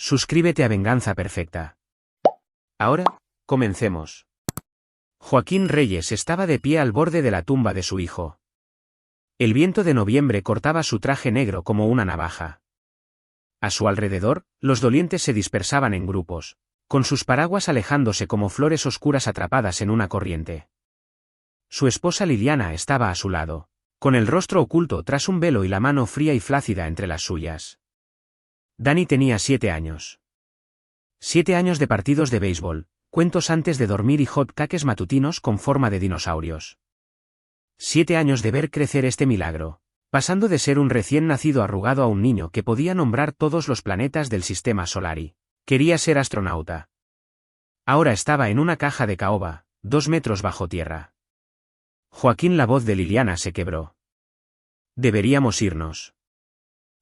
Suscríbete a Venganza Perfecta. Ahora, comencemos. Joaquín Reyes estaba de pie al borde de la tumba de su hijo. El viento de noviembre cortaba su traje negro como una navaja. A su alrededor, los dolientes se dispersaban en grupos, con sus paraguas alejándose como flores oscuras atrapadas en una corriente. Su esposa Liliana estaba a su lado, con el rostro oculto tras un velo y la mano fría y flácida entre las suyas. Dani tenía 7 años. 7 años de partidos de béisbol, cuentos antes de dormir y hot cakes matutinos con forma de dinosaurios. 7 años de ver crecer este milagro, pasando de ser un recién nacido arrugado a un niño que podía nombrar todos los planetas del sistema solar y quería ser astronauta. Ahora estaba en una caja de caoba, 2 metros bajo tierra. Joaquín, la voz de Liliana se quebró. Deberíamos irnos.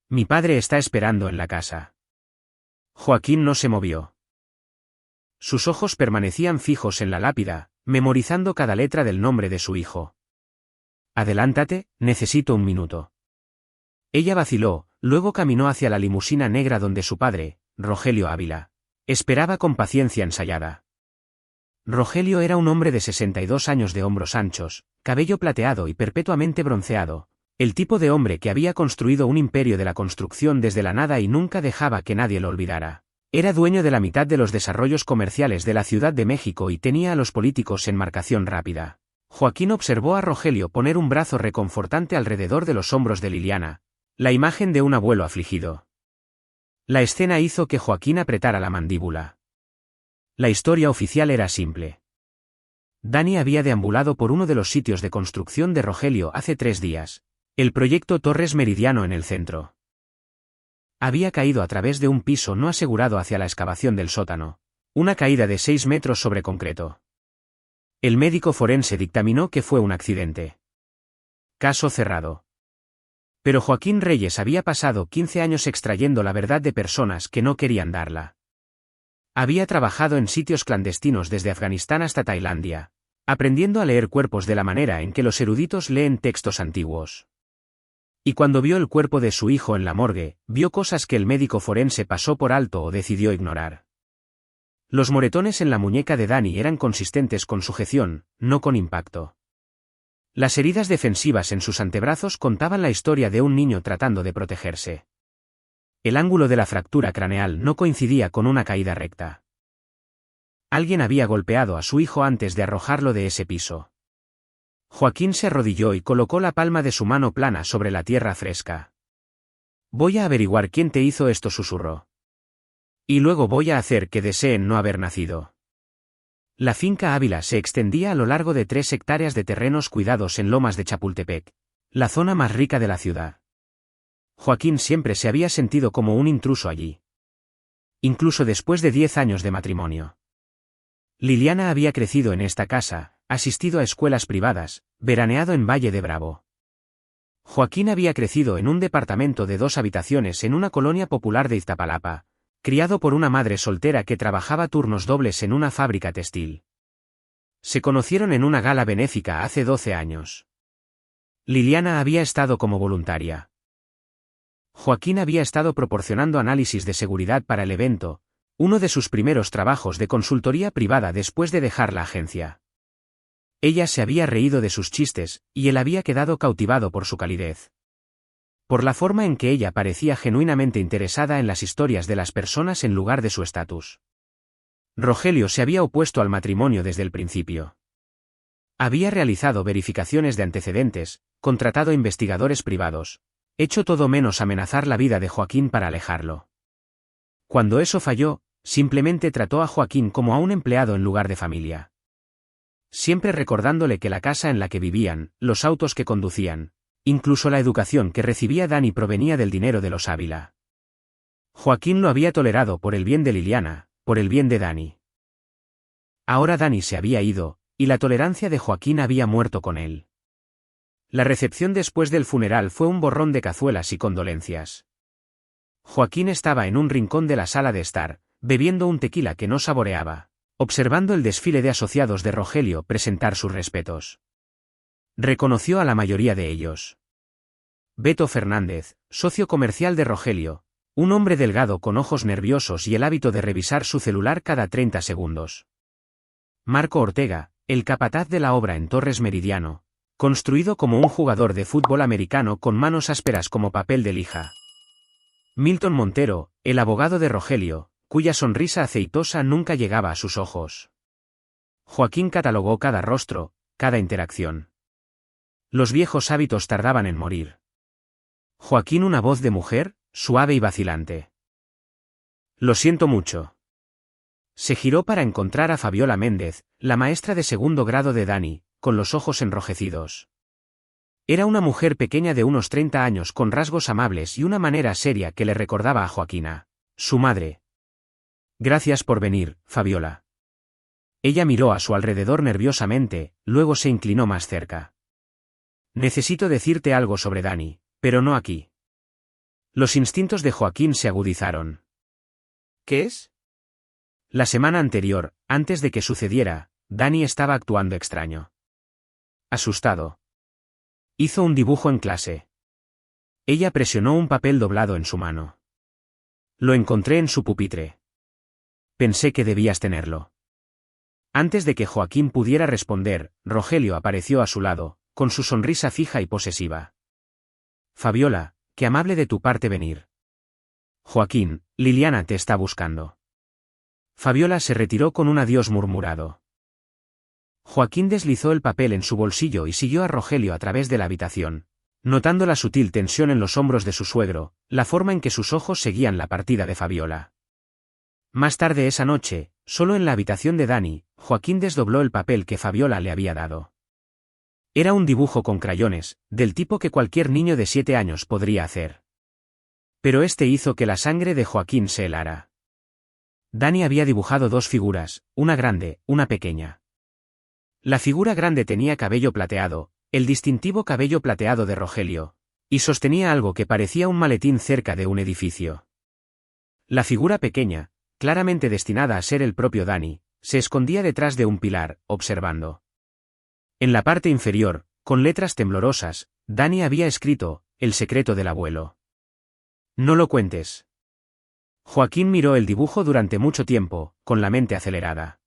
Mi padre está esperando en la casa. Joaquín no se movió. Sus ojos permanecían fijos en la lápida, memorizando cada letra del nombre de su hijo. Adelántate, necesito un minuto. Ella vaciló, luego caminó hacia la limusina negra donde su padre, Rogelio Ávila, esperaba con paciencia ensayada. Rogelio era un hombre de 62 años de hombros anchos, cabello plateado y perpetuamente bronceado, el tipo de hombre que había construido un imperio de la construcción desde la nada y nunca dejaba que nadie lo olvidara. Era dueño de la mitad de los desarrollos comerciales de la Ciudad de México y tenía a los políticos en marcación rápida. Joaquín observó a Rogelio poner un brazo reconfortante alrededor de los hombros de Liliana, la imagen de un abuelo afligido. La escena hizo que Joaquín apretara la mandíbula. La historia oficial era simple. Dani había deambulado por uno de los sitios de construcción de Rogelio hace 3 días. El proyecto Torres Meridiano en el centro. Había caído a través de un piso no asegurado hacia la excavación del sótano, una caída de 6 metros sobre concreto. El médico forense dictaminó que fue un accidente. Caso cerrado. Pero Joaquín Reyes había pasado 15 años extrayendo la verdad de personas que no querían darla. Había trabajado en sitios clandestinos desde Afganistán hasta Tailandia, aprendiendo a leer cuerpos de la manera en que los eruditos leen textos antiguos. Y cuando vio el cuerpo de su hijo en la morgue, vio cosas que el médico forense pasó por alto o decidió ignorar. Los moretones en la muñeca de Dani eran consistentes con sujeción, no con impacto. Las heridas defensivas en sus antebrazos contaban la historia de un niño tratando de protegerse. El ángulo de la fractura craneal no coincidía con una caída recta. Alguien había golpeado a su hijo antes de arrojarlo de ese piso. Joaquín se arrodilló y colocó la palma de su mano plana sobre la tierra fresca. Voy a averiguar quién te hizo esto, susurró. Y luego voy a hacer que deseen no haber nacido. La finca Ávila se extendía a lo largo de 3 hectáreas de terrenos cuidados en Lomas de Chapultepec, la zona más rica de la ciudad. Joaquín siempre se había sentido como un intruso allí. Incluso después de 10 años de matrimonio. Liliana había crecido en esta casa, asistido a escuelas privadas, veraneado en Valle de Bravo. Joaquín había crecido en un departamento de 2 habitaciones en una colonia popular de Iztapalapa, criado por una madre soltera que trabajaba turnos dobles en una fábrica textil. Se conocieron en una gala benéfica hace 12 años. Liliana había estado como voluntaria. Joaquín había estado proporcionando análisis de seguridad para el evento, uno de sus primeros trabajos de consultoría privada después de dejar la agencia. Ella se había reído de sus chistes, y él había quedado cautivado por su calidez. Por la forma en que ella parecía genuinamente interesada en las historias de las personas en lugar de su estatus. Rogelio se había opuesto al matrimonio desde el principio. Había realizado verificaciones de antecedentes, contratado investigadores privados, hecho todo menos amenazar la vida de Joaquín para alejarlo. Cuando eso falló, simplemente trató a Joaquín como a un empleado en lugar de familia. Siempre recordándole que la casa en la que vivían, los autos que conducían, incluso la educación que recibía Dani provenía del dinero de los Ávila. Joaquín lo había tolerado por el bien de Liliana, por el bien de Dani. Ahora Dani se había ido, y la tolerancia de Joaquín había muerto con él. La recepción después del funeral fue un borrón de cazuelas y condolencias. Joaquín estaba en un rincón de la sala de estar, bebiendo un tequila que no saboreaba, observando el desfile de asociados de Rogelio presentar sus respetos. Reconoció a la mayoría de ellos. Beto Fernández, socio comercial de Rogelio, Un hombre delgado con ojos nerviosos y el hábito de revisar su celular cada 30 segundos. Marco Ortega, el capataz de la obra en Torres Meridiano, construido como un jugador de fútbol americano con manos ásperas como papel de lija. Milton Montero, el abogado de Rogelio, cuya sonrisa aceitosa nunca llegaba a sus ojos. Joaquín catalogó cada rostro, cada interacción. Los viejos hábitos tardaban en morir. Joaquín, una voz de mujer, suave y vacilante. Lo siento mucho. Se giró para encontrar a Fabiola Méndez, la maestra de segundo grado de Dani, con los ojos enrojecidos. Era una mujer pequeña de unos 30 años con rasgos amables y una manera seria que le recordaba a Joaquina, su madre. Gracias por venir, Fabiola. Ella miró a su alrededor nerviosamente, luego se inclinó más cerca. Necesito decirte algo sobre Dani, pero no aquí. Los instintos de Joaquín se agudizaron. ¿Qué es? La semana anterior, antes de que sucediera, Dani estaba actuando extraño. Asustado. Hizo un dibujo en clase. Ella presionó un papel doblado en su mano. Lo encontré en su pupitre. Pensé que debías tenerlo. Antes de que Joaquín pudiera responder, Rogelio apareció a su lado, con su sonrisa fija y posesiva. Fabiola, qué amable de tu parte venir. Joaquín, Liliana te está buscando. Fabiola se retiró con un adiós murmurado. Joaquín deslizó el papel en su bolsillo y siguió a Rogelio a través de la habitación, notando la sutil tensión en los hombros de su suegro, la forma en que sus ojos seguían la partida de Fabiola. Más tarde esa noche, solo en la habitación de Dani, Joaquín desdobló el papel que Fabiola le había dado. Era un dibujo con crayones, del tipo que cualquier niño de 7 años podría hacer. Pero este hizo que la sangre de Joaquín se helara. Dani había dibujado dos figuras, una grande, una pequeña. La figura grande tenía cabello plateado, el distintivo cabello plateado de Rogelio, y sostenía algo que parecía un maletín cerca de un edificio. La figura pequeña, claramente destinada a ser el propio Dani, se escondía detrás de un pilar, observando. En la parte inferior, con letras temblorosas, Dani había escrito, el secreto del abuelo. No lo cuentes. Joaquín miró el dibujo durante mucho tiempo, con la mente acelerada.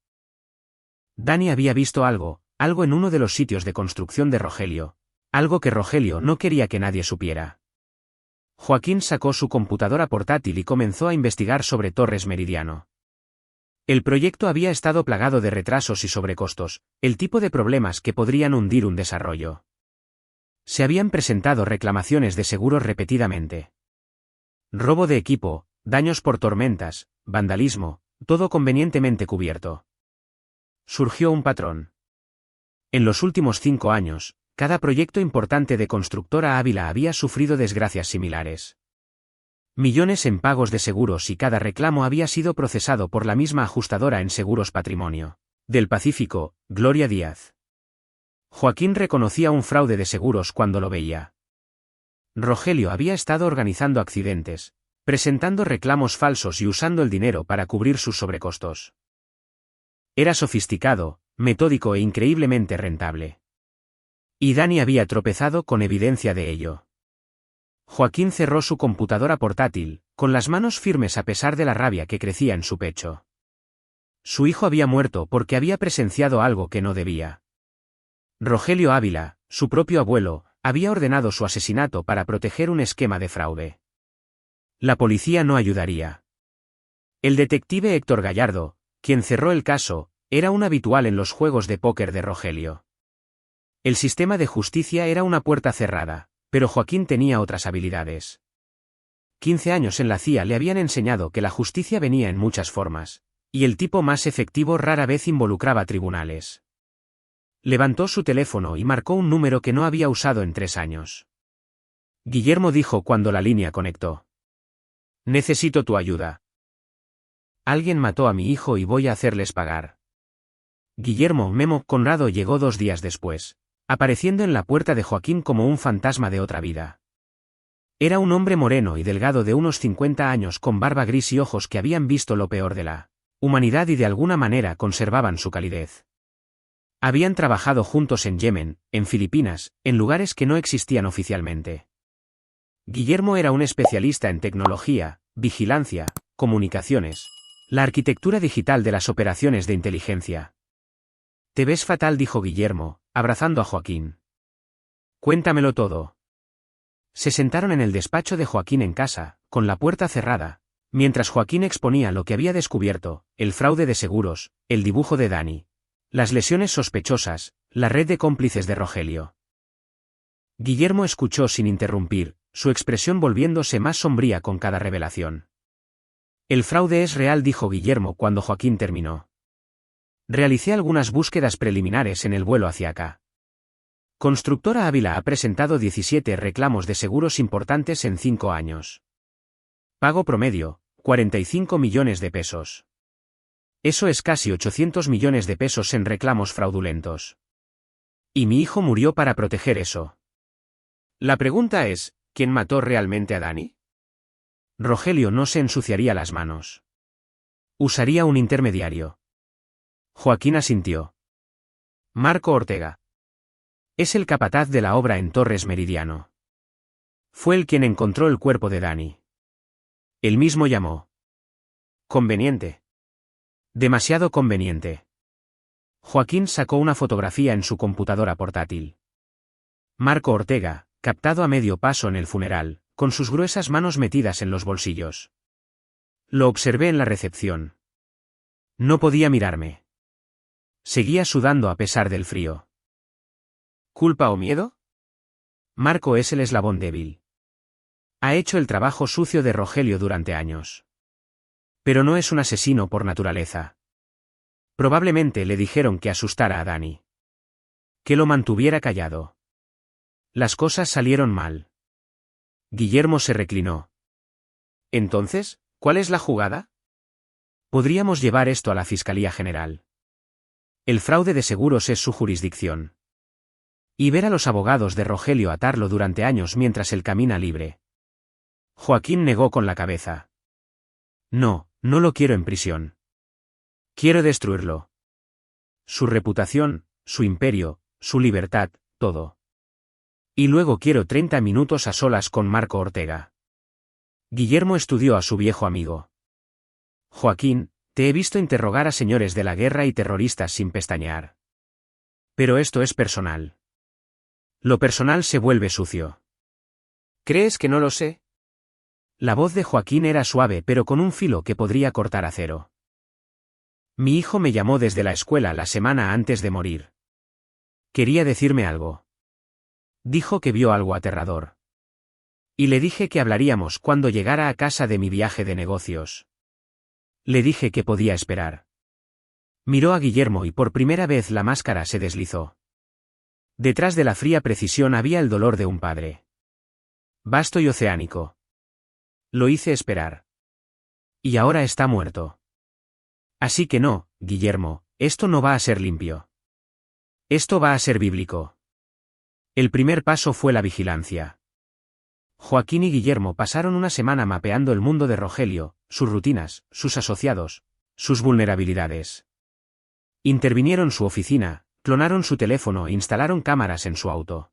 Dani había visto algo en uno de los sitios de construcción de Rogelio, algo que Rogelio no quería que nadie supiera. Joaquín sacó su computadora portátil y comenzó a investigar sobre Torres Meridiano. El proyecto había estado plagado de retrasos y sobrecostos, el tipo de problemas que podrían hundir un desarrollo. Se habían presentado reclamaciones de seguros repetidamente. Robo de equipo, daños por tormentas, vandalismo, todo convenientemente cubierto. Surgió un patrón. En los últimos 5 años, cada proyecto importante de Constructora Ávila había sufrido desgracias similares. Millones en pagos de seguros y cada reclamo había sido procesado por la misma ajustadora en seguros patrimonio. Del Pacífico, Gloria Díaz. Joaquín reconocía un fraude de seguros cuando lo veía. Rogelio había estado organizando accidentes, presentando reclamos falsos y usando el dinero para cubrir sus sobrecostos. Era sofisticado, metódico e increíblemente rentable. Y Dani había tropezado con evidencia de ello. Joaquín cerró su computadora portátil, con las manos firmes a pesar de la rabia que crecía en su pecho. Su hijo había muerto porque había presenciado algo que no debía. Rogelio Ávila, su propio abuelo, había ordenado su asesinato para proteger un esquema de fraude. La policía no ayudaría. El detective Héctor Gallardo, quien cerró el caso, era un habitual en los juegos de póker de Rogelio. El sistema de justicia era una puerta cerrada, pero Joaquín tenía otras habilidades. 15 años en la CIA le habían enseñado que la justicia venía en muchas formas, y el tipo más efectivo rara vez involucraba tribunales. Levantó su teléfono y marcó un número que no había usado en 3 años. Guillermo dijo cuando la línea conectó. Necesito tu ayuda. Alguien mató a mi hijo y voy a hacerles pagar. Guillermo Memo Conrado llegó 2 días después, apareciendo en la puerta de Joaquín como un fantasma de otra vida. Era un hombre moreno y delgado de unos 50 años con barba gris y ojos que habían visto lo peor de la humanidad y de alguna manera conservaban su calidez. Habían trabajado juntos en Yemen, en Filipinas, en lugares que no existían oficialmente. Guillermo era un especialista en tecnología, vigilancia, comunicaciones, la arquitectura digital de las operaciones de inteligencia. Te ves fatal, dijo Guillermo, abrazando a Joaquín. Cuéntamelo todo. Se sentaron en el despacho de Joaquín en casa, con la puerta cerrada, mientras Joaquín exponía lo que había descubierto, el fraude de seguros, el dibujo de Dani, las lesiones sospechosas, la red de cómplices de Rogelio. Guillermo escuchó sin interrumpir, su expresión volviéndose más sombría con cada revelación. El fraude es real, dijo Guillermo cuando Joaquín terminó. Realicé algunas búsquedas preliminares en el vuelo hacia acá. Constructora Ávila ha presentado 17 reclamos de seguros importantes en 5 años. Pago promedio, 45 millones de pesos. Eso es casi 800 millones de pesos en reclamos fraudulentos. Y mi hijo murió para proteger eso. La pregunta es, ¿quién mató realmente a Dani? Rogelio no se ensuciaría las manos. Usaría un intermediario. Joaquín asintió. Marco Ortega. Es el capataz de la obra en Torres Meridiano. Fue él quien encontró el cuerpo de Dani. Él mismo llamó. Conveniente. Demasiado conveniente. Joaquín sacó una fotografía en su computadora portátil. Marco Ortega, captado a medio paso en el funeral, con sus gruesas manos metidas en los bolsillos. Lo observé en la recepción. No podía mirarme. Seguía sudando a pesar del frío. ¿Culpa o miedo? Marco es el eslabón débil. Ha hecho el trabajo sucio de Rogelio durante años. Pero no es un asesino por naturaleza. Probablemente le dijeron que asustara a Dani. Que lo mantuviera callado. Las cosas salieron mal. Guillermo se reclinó. Entonces, ¿cuál es la jugada? Podríamos llevar esto a la Fiscalía General. El fraude de seguros es su jurisdicción. Y ver a los abogados de Rogelio atarlo durante años mientras él camina libre. Joaquín negó con la cabeza. No, no lo quiero en prisión. Quiero destruirlo. Su reputación, su imperio, su libertad, todo. Y luego quiero 30 minutos a solas con Marco Ortega. Guillermo estudió a su viejo amigo. Joaquín, te he visto interrogar a señores de la guerra y terroristas sin pestañear. Pero esto es personal. Lo personal se vuelve sucio. ¿Crees que no lo sé? La voz de Joaquín era suave pero con un filo que podría cortar acero. Mi hijo me llamó desde la escuela la semana antes de morir. Quería decirme algo. Dijo que vio algo aterrador. Y le dije que hablaríamos cuando llegara a casa de mi viaje de negocios. Le dije que podía esperar. Miró a Guillermo y por primera vez la máscara se deslizó. Detrás de la fría precisión había el dolor de un padre. Vasto y oceánico. Lo hice esperar. Y ahora está muerto. Así que no, Guillermo, esto no va a ser limpio. Esto va a ser bíblico. El primer paso fue la vigilancia. Joaquín y Guillermo pasaron una semana mapeando el mundo de Rogelio, sus rutinas, sus asociados, sus vulnerabilidades. Intervinieron su oficina, clonaron su teléfono e instalaron cámaras en su auto.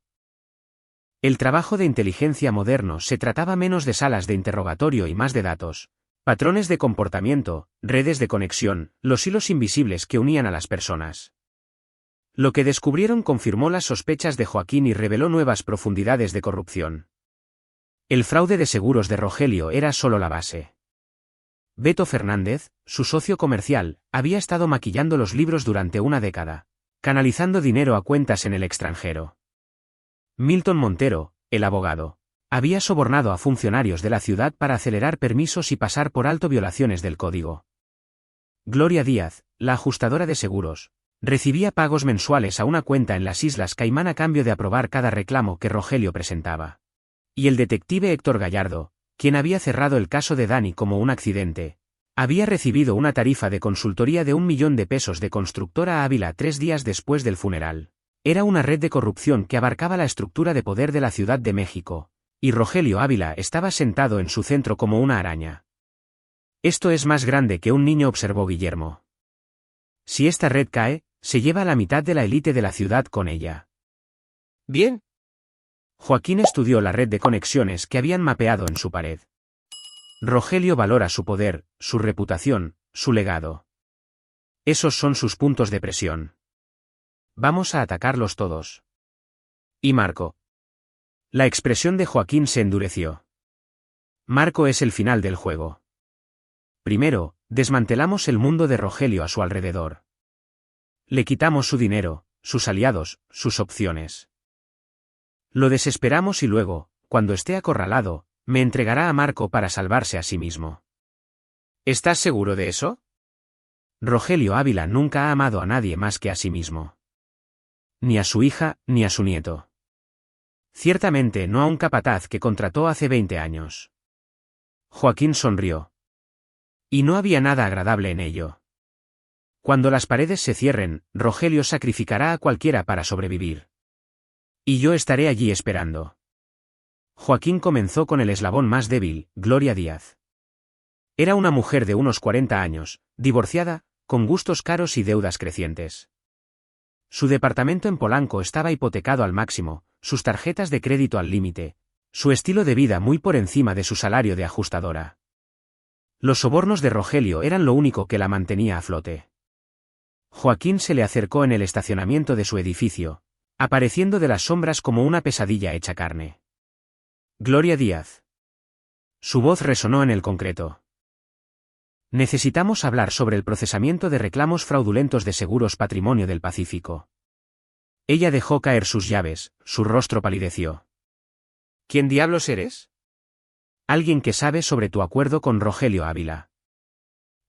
El trabajo de inteligencia moderno se trataba menos de salas de interrogatorio y más de datos, patrones de comportamiento, redes de conexión, los hilos invisibles que unían a las personas. Lo que descubrieron confirmó las sospechas de Joaquín y reveló nuevas profundidades de corrupción. El fraude de seguros de Rogelio era solo la base. Beto Fernández, su socio comercial, había estado maquillando los libros durante una década, canalizando dinero a cuentas en el extranjero. Milton Montero, el abogado, había sobornado a funcionarios de la ciudad para acelerar permisos y pasar por alto violaciones del código. Gloria Díaz, la ajustadora de seguros, recibía pagos mensuales a una cuenta en las Islas Caimán a cambio de aprobar cada reclamo que Rogelio presentaba. Y el detective Héctor Gallardo, quien había cerrado el caso de Dani como un accidente, había recibido una tarifa de consultoría de 1 millón de pesos de Constructora Ávila 3 días después del funeral. Era una red de corrupción que abarcaba la estructura de poder de la Ciudad de México, y Rogelio Ávila estaba sentado en su centro como una araña. Esto es más grande que un niño, observó Guillermo. Si esta red cae, se lleva a la mitad de la élite de la ciudad con ella. Bien. Joaquín estudió la red de conexiones que habían mapeado en su pared. Rogelio valora su poder, su reputación, su legado. Esos son sus puntos de presión. Vamos a atacarlos todos. ¿Y Marco? La expresión de Joaquín se endureció. Marco es el final del juego. Primero, desmantelamos el mundo de Rogelio a su alrededor. Le quitamos su dinero, sus aliados, sus opciones. Lo desesperamos y luego, cuando esté acorralado, me entregará a Marco para salvarse a sí mismo. ¿Estás seguro de eso? Rogelio Ávila nunca ha amado a nadie más que a sí mismo. Ni a su hija, ni a su nieto. Ciertamente no a un capataz que contrató hace 20 años. Joaquín sonrió. Y no había nada agradable en ello. Cuando las paredes se cierren, Rogelio sacrificará a cualquiera para sobrevivir. Y yo estaré allí esperando. Joaquín comenzó con el eslabón más débil, Gloria Díaz. Era una mujer de unos 40 años, divorciada, con gustos caros y deudas crecientes. Su departamento en Polanco estaba hipotecado al máximo, sus tarjetas de crédito al límite, su estilo de vida muy por encima de su salario de ajustadora. Los sobornos de Rogelio eran lo único que la mantenía a flote. Joaquín se le acercó en el estacionamiento de su edificio, apareciendo de las sombras como una pesadilla hecha carne. Gloria Díaz. Su voz resonó en el concreto. Necesitamos hablar sobre el procesamiento de reclamos fraudulentos de Seguros Patrimonio del Pacífico. Ella dejó caer sus llaves, su rostro palideció. ¿Quién diablos eres? Alguien que sabe sobre tu acuerdo con Rogelio Ávila.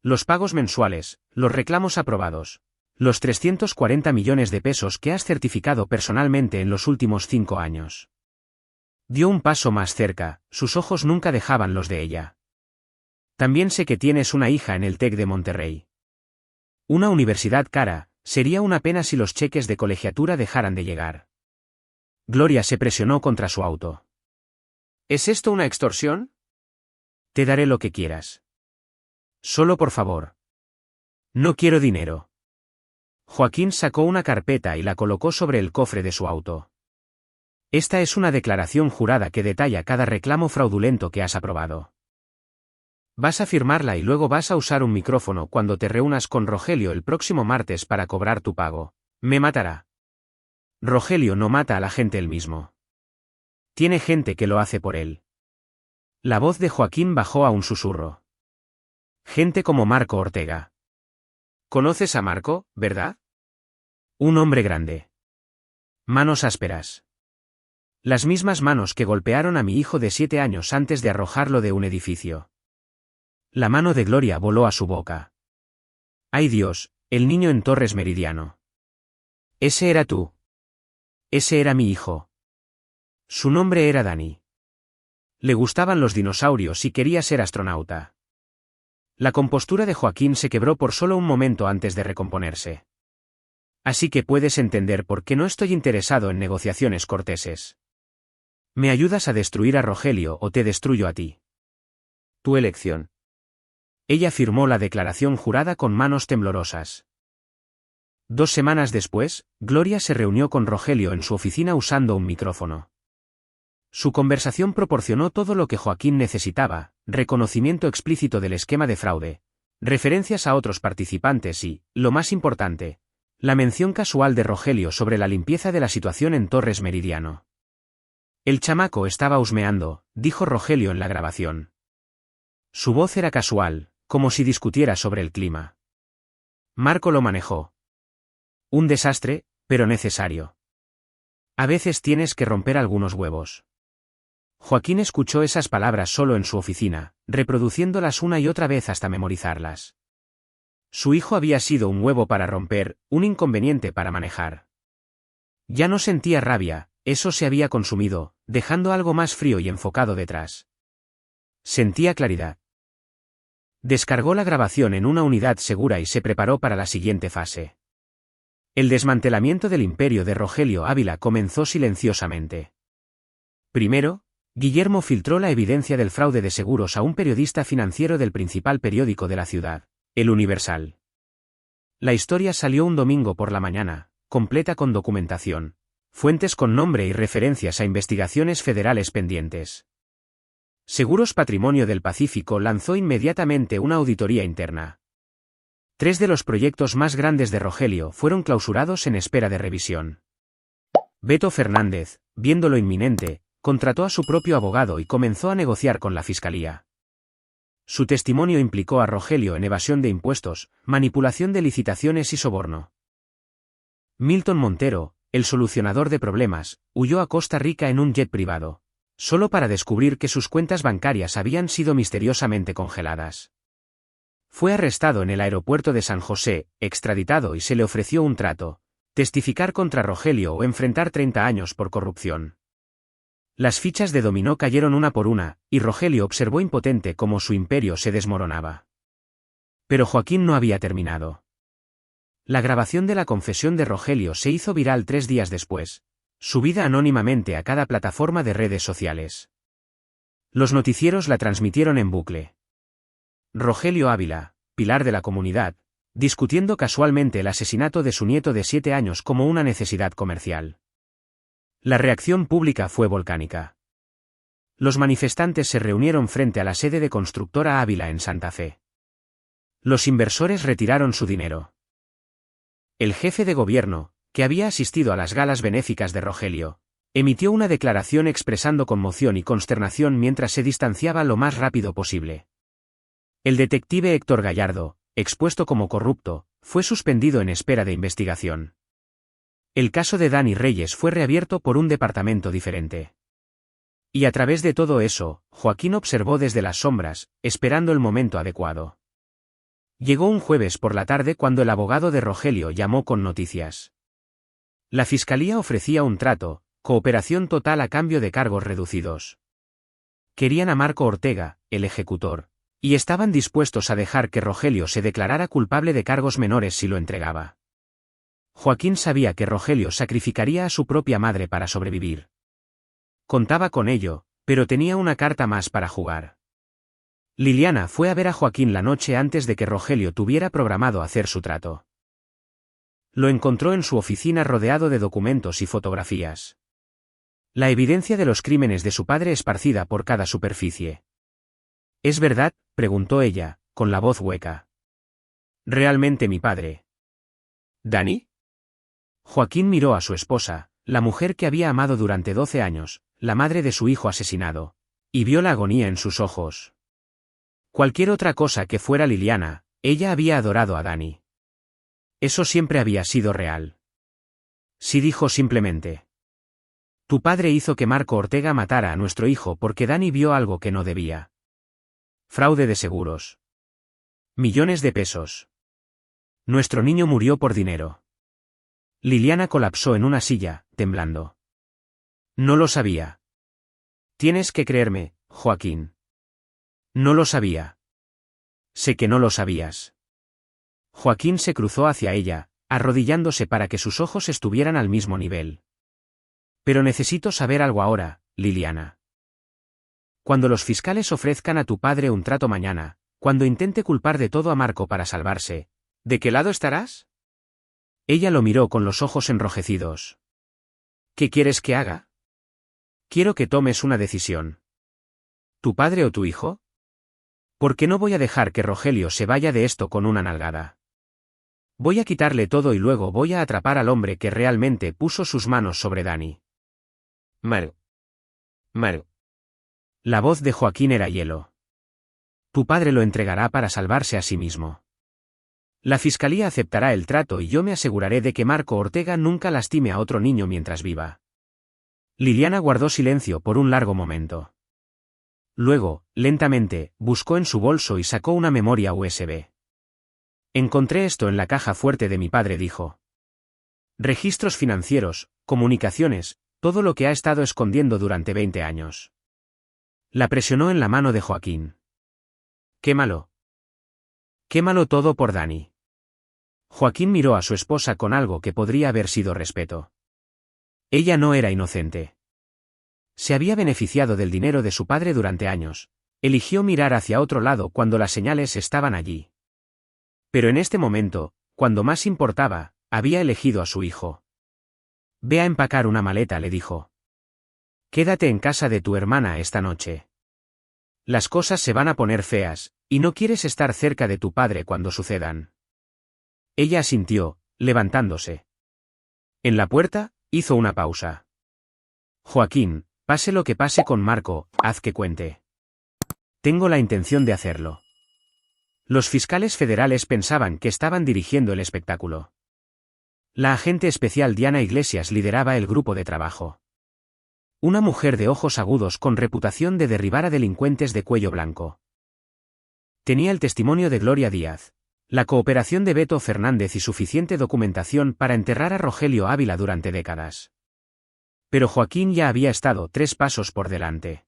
Los pagos mensuales, los reclamos aprobados, los 340 millones de pesos que has certificado personalmente en los últimos 5 años. Dio un paso más cerca, sus ojos nunca dejaban los de ella. También sé que tienes una hija en el TEC de Monterrey. Una universidad cara, sería una pena si los cheques de colegiatura dejaran de llegar. Gloria se presionó contra su auto. ¿Es esto una extorsión? Te daré lo que quieras. Solo por favor. No quiero dinero. Joaquín sacó una carpeta y la colocó sobre el cofre de su auto. Esta es una declaración jurada que detalla cada reclamo fraudulento que has aprobado. Vas a firmarla y luego vas a usar un micrófono cuando te reúnas con Rogelio el próximo martes para cobrar tu pago. Me matará. Rogelio no mata a la gente él mismo. Tiene gente que lo hace por él. La voz de Joaquín bajó a un susurro. Gente como Marco Ortega. ¿Conoces a Marco, verdad? Un hombre grande. Manos ásperas. Las mismas manos que golpearon a mi hijo de 7 años antes de arrojarlo de un edificio. La mano de Gloria voló a su boca. ¡Ay Dios, el niño en Torres Meridiano! Ese era tú. Ese era mi hijo. Su nombre era Dani. Le gustaban los dinosaurios y quería ser astronauta. La compostura de Joaquín se quebró por solo un momento antes de recomponerse. Así que puedes entender por qué no estoy interesado en negociaciones corteses. ¿Me ayudas a destruir a Rogelio o te destruyo a ti? Tu elección. Ella firmó la declaración jurada con manos temblorosas. 2 semanas después, Gloria se reunió con Rogelio en su oficina usando un micrófono. Su conversación proporcionó todo lo que Joaquín necesitaba: reconocimiento explícito del esquema de fraude, referencias a otros participantes y, lo más importante, la mención casual de Rogelio sobre la limpieza de la situación en Torres Meridiano. El chamaco estaba husmeando, dijo Rogelio en la grabación. Su voz era casual, como si discutiera sobre el clima. Marco lo manejó. Un desastre, pero necesario. A veces tienes que romper algunos huevos. Joaquín escuchó esas palabras solo en su oficina, reproduciéndolas una y otra vez hasta memorizarlas. Su hijo había sido un huevo para romper, un inconveniente para manejar. Ya no sentía rabia, eso se había consumido, dejando algo más frío y enfocado detrás. Sentía claridad. Descargó la grabación en una unidad segura y se preparó para la siguiente fase. El desmantelamiento del imperio de Rogelio Ávila comenzó silenciosamente. Primero, Guillermo filtró la evidencia del fraude de seguros a un periodista financiero del principal periódico de la ciudad, El Universal. La historia salió un domingo por la mañana, completa con documentación, fuentes con nombre y referencias a investigaciones federales pendientes. Seguros Patrimonio del Pacífico lanzó inmediatamente una auditoría interna. 3 de los proyectos más grandes de Rogelio fueron clausurados en espera de revisión. Beto Fernández, viendo lo inminente, contrató a su propio abogado y comenzó a negociar con la fiscalía. Su testimonio implicó a Rogelio en evasión de impuestos, manipulación de licitaciones y soborno. Milton Montero, el solucionador de problemas, huyó a Costa Rica en un jet privado, solo para descubrir que sus cuentas bancarias habían sido misteriosamente congeladas. Fue arrestado en el aeropuerto de San José, extraditado y se le ofreció un trato: testificar contra Rogelio o enfrentar 30 años por corrupción. Las fichas de dominó cayeron una por una, y Rogelio observó impotente cómo su imperio se desmoronaba. Pero Joaquín no había terminado. La grabación de la confesión de Rogelio se hizo viral 3 días después, subida anónimamente a cada plataforma de redes sociales. Los noticieros la transmitieron en bucle. Rogelio Ávila, pilar de la comunidad, discutiendo casualmente el asesinato de su nieto de 7 años como una necesidad comercial. La reacción pública fue volcánica. Los manifestantes se reunieron frente a la sede de Constructora Ávila en Santa Fe. Los inversores retiraron su dinero. El jefe de gobierno, que había asistido a las galas benéficas de Rogelio, emitió una declaración expresando conmoción y consternación mientras se distanciaba lo más rápido posible. El detective Héctor Gallardo, expuesto como corrupto, fue suspendido en espera de investigación. El caso de Dani Reyes fue reabierto por un departamento diferente. Y a través de todo eso, Joaquín observó desde las sombras, esperando el momento adecuado. Llegó un jueves por la tarde cuando el abogado de Rogelio llamó con noticias. La fiscalía ofrecía un trato: cooperación total a cambio de cargos reducidos. Querían a Marco Ortega, el ejecutor, y estaban dispuestos a dejar que Rogelio se declarara culpable de cargos menores si lo entregaba. Joaquín sabía que Rogelio sacrificaría a su propia madre para sobrevivir. Contaba con ello, pero tenía una carta más para jugar. Liliana fue a ver a Joaquín la noche antes de que Rogelio tuviera programado hacer su trato. Lo encontró en su oficina rodeado de documentos y fotografías. La evidencia de los crímenes de su padre esparcida por cada superficie. ¿Es verdad?, preguntó ella, con la voz hueca. ¿Realmente mi padre? ¿Dani? Joaquín miró a su esposa, la mujer que había amado durante 12 años, la madre de su hijo asesinado, y vio la agonía en sus ojos. Cualquier otra cosa que fuera Liliana, ella había adorado a Dani. Eso siempre había sido real. Sí, dijo simplemente. Tu padre hizo que Marco Ortega matara a nuestro hijo porque Dani vio algo que no debía. Fraude de seguros. Millones de pesos. Nuestro niño murió por dinero. Liliana colapsó en una silla, temblando. No lo sabía. Tienes que creerme, Joaquín. No lo sabía. Sé que no lo sabías. Joaquín se cruzó hacia ella, arrodillándose para que sus ojos estuvieran al mismo nivel. Pero necesito saber algo ahora, Liliana. Cuando los fiscales ofrezcan a tu padre un trato mañana, cuando intente culpar de todo a Marco para salvarse, ¿de qué lado estarás? Ella lo miró con los ojos enrojecidos. ¿Qué quieres que haga? Quiero que tomes una decisión. ¿Tu padre o tu hijo? Porque no voy a dejar que Rogelio se vaya de esto con una nalgada. Voy a quitarle todo y luego voy a atrapar al hombre que realmente puso sus manos sobre Dani. Maru. La voz de Joaquín era hielo. Tu padre lo entregará para salvarse a sí mismo. La fiscalía aceptará el trato y yo me aseguraré de que Marco Ortega nunca lastime a otro niño mientras viva. Liliana guardó silencio por un largo momento. Luego, lentamente, buscó en su bolso y sacó una memoria USB. Encontré esto en la caja fuerte de mi padre, dijo. Registros financieros, comunicaciones, todo lo que ha estado escondiendo durante 20 años. La presionó en la mano de Joaquín. Quémalo. Quémalo todo por Dani. Joaquín miró a su esposa con algo que podría haber sido respeto. Ella no era inocente. Se había beneficiado del dinero de su padre durante años. Eligió mirar hacia otro lado cuando las señales estaban allí. Pero en este momento, cuando más importaba, había elegido a su hijo. Ve a empacar una maleta, le dijo. Quédate en casa de tu hermana esta noche. Las cosas se van a poner feas, y no quieres estar cerca de tu padre cuando sucedan. Ella asintió, levantándose. En la puerta, hizo una pausa. Joaquín, pase lo que pase con Marco, haz que cuente. Tengo la intención de hacerlo. Los fiscales federales pensaban que estaban dirigiendo el espectáculo. La agente especial Diana Iglesias lideraba el grupo de trabajo. Una mujer de ojos agudos con reputación de derribar a delincuentes de cuello blanco. Tenía el testimonio de Gloria Díaz, la cooperación de Beto Fernández y suficiente documentación para enterrar a Rogelio Ávila durante décadas. Pero Joaquín ya había estado 3 pasos por delante.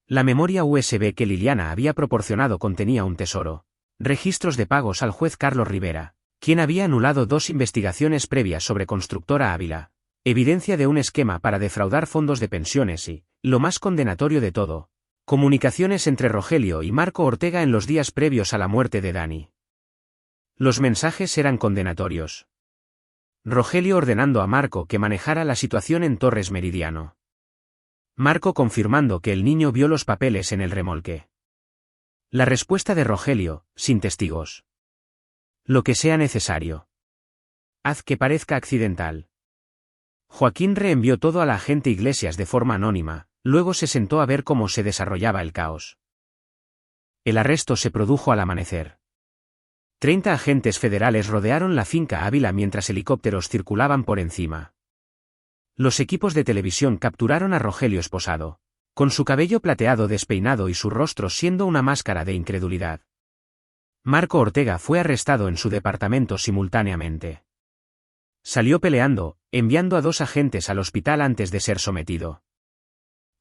La memoria USB que Liliana había proporcionado contenía un tesoro: registros de pagos al juez Carlos Rivera, quien había anulado 2 investigaciones previas sobre Constructora Ávila, evidencia de un esquema para defraudar fondos de pensiones y, lo más condenatorio de todo, comunicaciones entre Rogelio y Marco Ortega en los días previos a la muerte de Dani. Los mensajes eran condenatorios. Rogelio ordenando a Marco que manejara la situación en Torres Meridiano. Marco confirmando que el niño vio los papeles en el remolque. La respuesta de Rogelio, sin testigos. Lo que sea necesario. Haz que parezca accidental. Joaquín reenvió todo a la agente Iglesias de forma anónima, luego se sentó a ver cómo se desarrollaba el caos. El arresto se produjo al amanecer. 30 agentes federales rodearon la finca Ávila mientras helicópteros circulaban por encima. Los equipos de televisión capturaron a Rogelio esposado, con su cabello plateado despeinado y su rostro siendo una máscara de incredulidad. Marco Ortega fue arrestado en su departamento simultáneamente. Salió peleando, enviando a 2 agentes al hospital antes de ser sometido.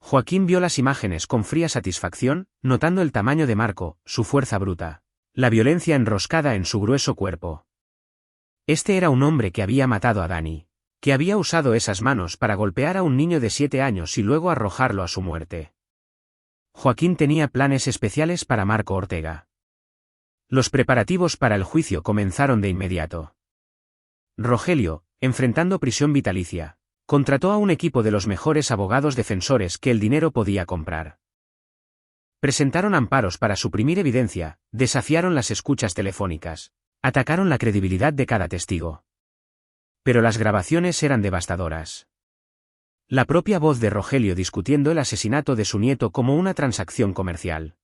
Joaquín vio las imágenes con fría satisfacción, notando el tamaño de Marco, su fuerza bruta, la violencia enroscada en su grueso cuerpo. Este era un hombre que había matado a Dani, que había usado esas manos para golpear a un niño de 7 años y luego arrojarlo a su muerte. Joaquín tenía planes especiales para Marco Ortega. Los preparativos para el juicio comenzaron de inmediato. Rogelio, enfrentando prisión vitalicia, contrató a un equipo de los mejores abogados defensores que el dinero podía comprar. Presentaron amparos para suprimir evidencia, desafiaron las escuchas telefónicas, atacaron la credibilidad de cada testigo. Pero las grabaciones eran devastadoras. La propia voz de Rogelio discutiendo el asesinato de su nieto como una transacción comercial.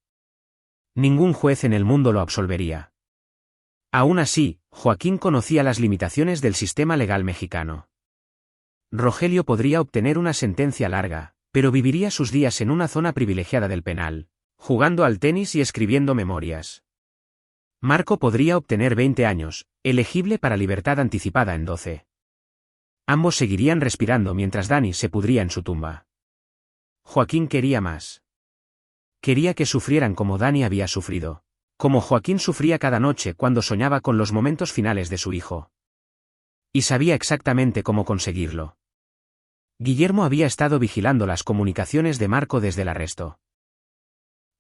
Ningún juez en el mundo lo absolvería. Aún así, Joaquín conocía las limitaciones del sistema legal mexicano. Rogelio podría obtener una sentencia larga, pero viviría sus días en una zona privilegiada del penal, jugando al tenis y escribiendo memorias. Marco podría obtener 20 años, elegible para libertad anticipada en 12. Ambos seguirían respirando mientras Dani se pudría en su tumba. Joaquín quería más. Quería que sufrieran como Dani había sufrido, como Joaquín sufría cada noche cuando soñaba con los momentos finales de su hijo. Y sabía exactamente cómo conseguirlo. Guillermo había estado vigilando las comunicaciones de Marco desde el arresto.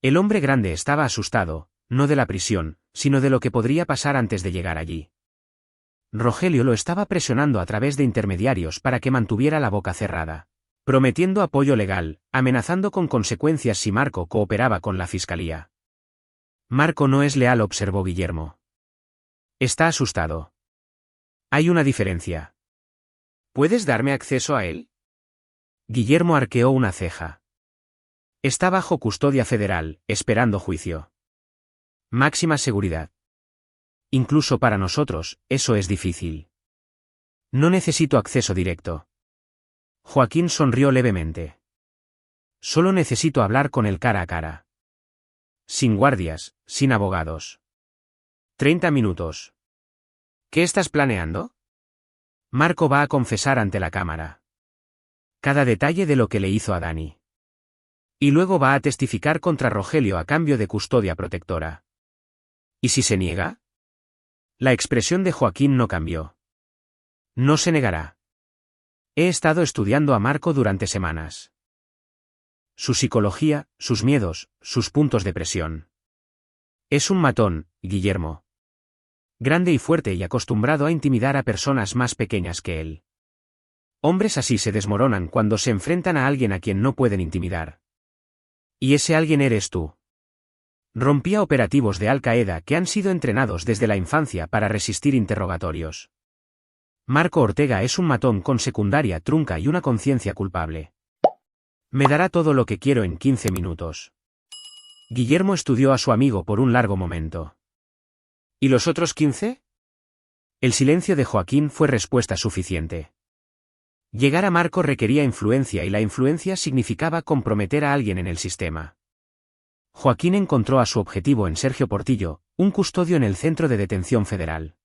El hombre grande estaba asustado, no de la prisión, sino de lo que podría pasar antes de llegar allí. Rogelio lo estaba presionando a través de intermediarios para que mantuviera la boca cerrada, prometiendo apoyo legal, amenazando con consecuencias si Marco cooperaba con la fiscalía. Marco no es leal, observó Guillermo. Está asustado. Hay una diferencia. ¿Puedes darme acceso a él? Guillermo arqueó una ceja. Está bajo custodia federal, esperando juicio. Máxima seguridad. Incluso para nosotros, eso es difícil. No necesito acceso directo. Joaquín sonrió levemente. Solo necesito hablar con él cara a cara. Sin guardias, sin abogados. 30 minutos. ¿Qué estás planeando? Marco va a confesar ante la cámara. Cada detalle de lo que le hizo a Dani. Y luego va a testificar contra Rogelio a cambio de custodia protectora. ¿Y si se niega? La expresión de Joaquín no cambió. No se negará. He estado estudiando a Marco durante semanas. Su psicología, sus miedos, sus puntos de presión. Es un matón, Guillermo. Grande y fuerte y acostumbrado a intimidar a personas más pequeñas que él. Hombres así se desmoronan cuando se enfrentan a alguien a quien no pueden intimidar. Y ese alguien eres tú. Rompía operativos de Al Qaeda que han sido entrenados desde la infancia para resistir interrogatorios. Marco Ortega es un matón con secundaria trunca y una conciencia culpable. Me dará todo lo que quiero en 15 minutos. Guillermo estudió a su amigo por un largo momento. ¿Y los otros 15? El silencio de Joaquín fue respuesta suficiente. Llegar a Marco requería influencia y la influencia significaba comprometer a alguien en el sistema. Joaquín encontró a su objetivo en Sergio Portillo, un custodio en el Centro de Detención Federal.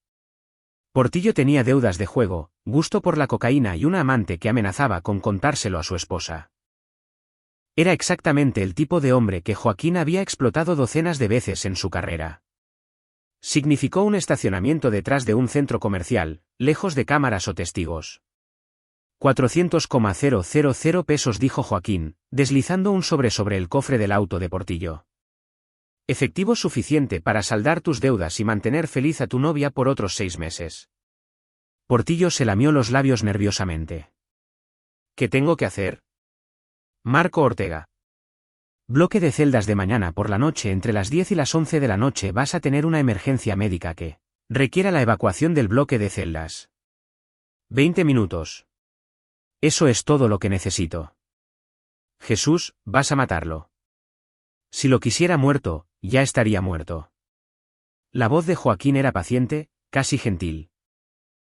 Portillo tenía deudas de juego, gusto por la cocaína y una amante que amenazaba con contárselo a su esposa. Era exactamente el tipo de hombre que Joaquín había explotado docenas de veces en su carrera. Significó un estacionamiento detrás de un centro comercial, lejos de cámaras o testigos. 400,000 pesos, dijo Joaquín, deslizando un sobre el cofre del auto de Portillo. Efectivo suficiente para saldar tus deudas y mantener feliz a tu novia por otros 6 meses. Portillo se lamió los labios nerviosamente. ¿Qué tengo que hacer? Marco Ortega. Bloque de celdas de mañana por la noche entre las 10 y las 11 de la noche. Vas a tener una emergencia médica que requiera la evacuación del bloque de celdas. 20 minutos. Eso es todo lo que necesito. Jesús, vas a matarlo. Si lo quisiera muerto, ya estaría muerto. La voz de Joaquín era paciente, casi gentil.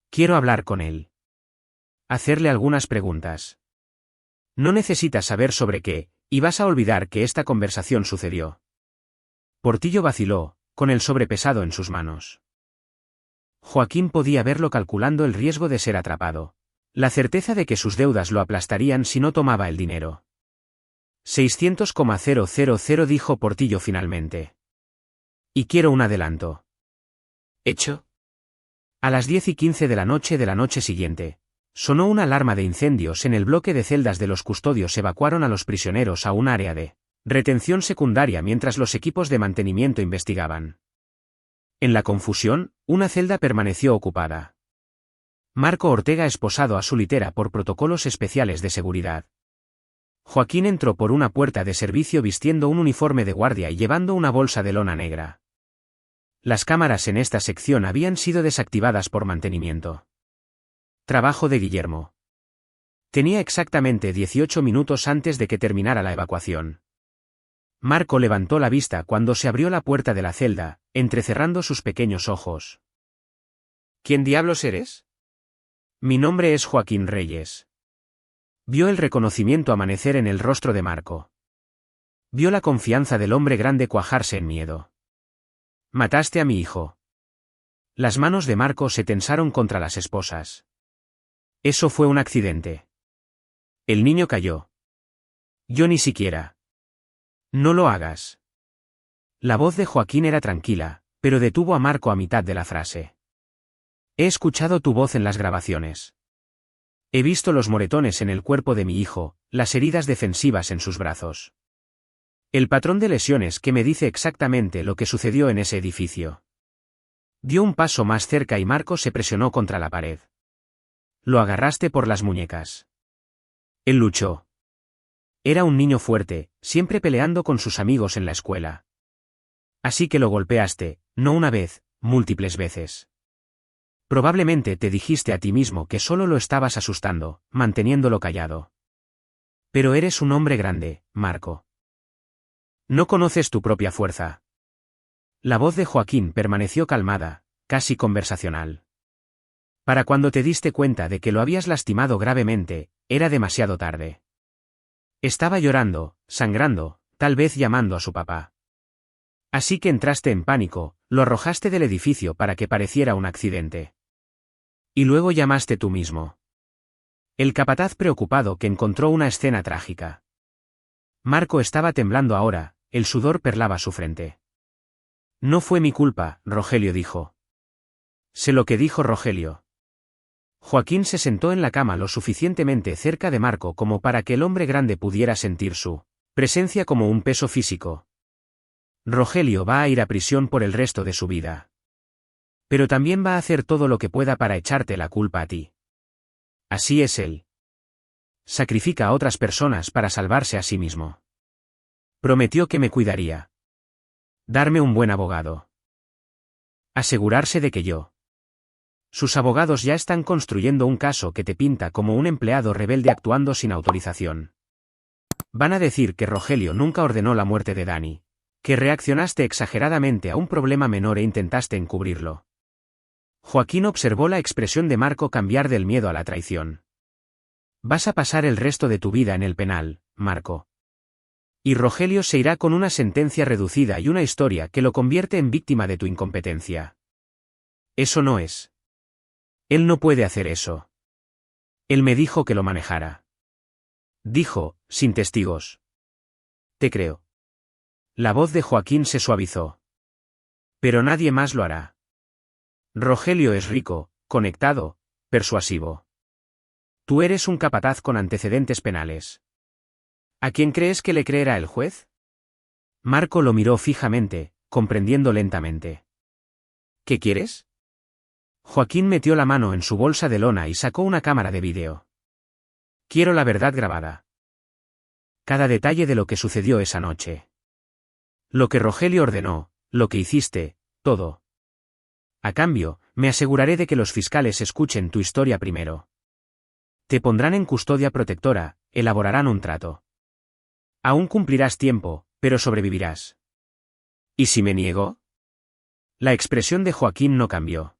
Quiero hablar con él. Hacerle algunas preguntas. No necesitas saber sobre qué, y vas a olvidar que esta conversación sucedió. Portillo vaciló, con el sobrepesado en sus manos. Joaquín podía verlo calculando el riesgo de ser atrapado. La certeza de que sus deudas lo aplastarían si no tomaba el dinero. 600,000, dijo Portillo finalmente. Y quiero un adelanto. ¿Hecho? A las 10:15 de la noche siguiente, sonó una alarma de incendios en el bloque de celdas de los custodios. Evacuaron a los prisioneros a un área de retención secundaria mientras los equipos de mantenimiento investigaban. En la confusión, una celda permaneció ocupada. Marco Ortega esposado a su litera por protocolos especiales de seguridad. Joaquín entró por una puerta de servicio vistiendo un uniforme de guardia y llevando una bolsa de lona negra. Las cámaras en esta sección habían sido desactivadas por mantenimiento. Trabajo de Guillermo. Tenía exactamente 18 minutos antes de que terminara la evacuación. Marco levantó la vista cuando se abrió la puerta de la celda, entrecerrando sus pequeños ojos. ¿Quién diablos eres? Mi nombre es Joaquín Reyes. Vio el reconocimiento amanecer en el rostro de Marco. Vio la confianza del hombre grande cuajarse en miedo. Mataste a mi hijo. Las manos de Marco se tensaron contra las esposas. Eso fue un accidente. El niño cayó. Yo ni siquiera. No lo hagas. La voz de Joaquín era tranquila, pero detuvo a Marco a mitad de la frase. He escuchado tu voz en las grabaciones. He visto los moretones en el cuerpo de mi hijo, las heridas defensivas en sus brazos. El patrón de lesiones que me dice exactamente lo que sucedió en ese edificio. Dio un paso más cerca y Marco se presionó contra la pared. Lo agarraste por las muñecas. Él luchó. Era un niño fuerte, siempre peleando con sus amigos en la escuela. Así que lo golpeaste, no una vez, múltiples veces. Probablemente te dijiste a ti mismo que solo lo estabas asustando, manteniéndolo callado. Pero eres un hombre grande, Marco. No conoces tu propia fuerza. La voz de Joaquín permaneció calmada, casi conversacional. Para cuando te diste cuenta de que lo habías lastimado gravemente, era demasiado tarde. Estaba llorando, sangrando, tal vez llamando a su papá. Así que entraste en pánico, lo arrojaste del edificio para que pareciera un accidente. Y luego llamaste tú mismo. El capataz preocupado que encontró una escena trágica. Marco estaba temblando ahora, el sudor perlaba su frente. No fue mi culpa, Rogelio dijo. Sé lo que dijo Rogelio. Joaquín se sentó en la cama lo suficientemente cerca de Marco como para que el hombre grande pudiera sentir su presencia como un peso físico. Rogelio va a ir a prisión por el resto de su vida. Pero también va a hacer todo lo que pueda para echarte la culpa a ti. Así es él. Sacrifica a otras personas para salvarse a sí mismo. Prometió que me cuidaría. Darme un buen abogado. Asegurarse de que yo. Sus abogados ya están construyendo un caso que te pinta como un empleado rebelde actuando sin autorización. Van a decir que Rogelio nunca ordenó la muerte de Dani, que reaccionaste exageradamente a un problema menor e intentaste encubrirlo. Joaquín observó la expresión de Marco cambiar del miedo a la traición. Vas a pasar el resto de tu vida en el penal, Marco. Y Rogelio se irá con una sentencia reducida y una historia que lo convierte en víctima de tu incompetencia. Eso no es. Él no puede hacer eso. Él me dijo que lo manejara. Dijo, sin testigos. Te creo. La voz de Joaquín se suavizó. Pero nadie más lo hará. Rogelio es rico, conectado, persuasivo. Tú eres un capataz con antecedentes penales. ¿A quién crees que le creerá el juez? Marco lo miró fijamente, comprendiendo lentamente. ¿Qué quieres? Joaquín metió la mano en su bolsa de lona y sacó una cámara de vídeo. Quiero la verdad grabada. Cada detalle de lo que sucedió esa noche. Lo que Rogelio ordenó, lo que hiciste, todo. A cambio, me aseguraré de que los fiscales escuchen tu historia primero. Te pondrán en custodia protectora, elaborarán un trato. Aún cumplirás tiempo, pero sobrevivirás. ¿Y si me niego? La expresión de Joaquín no cambió.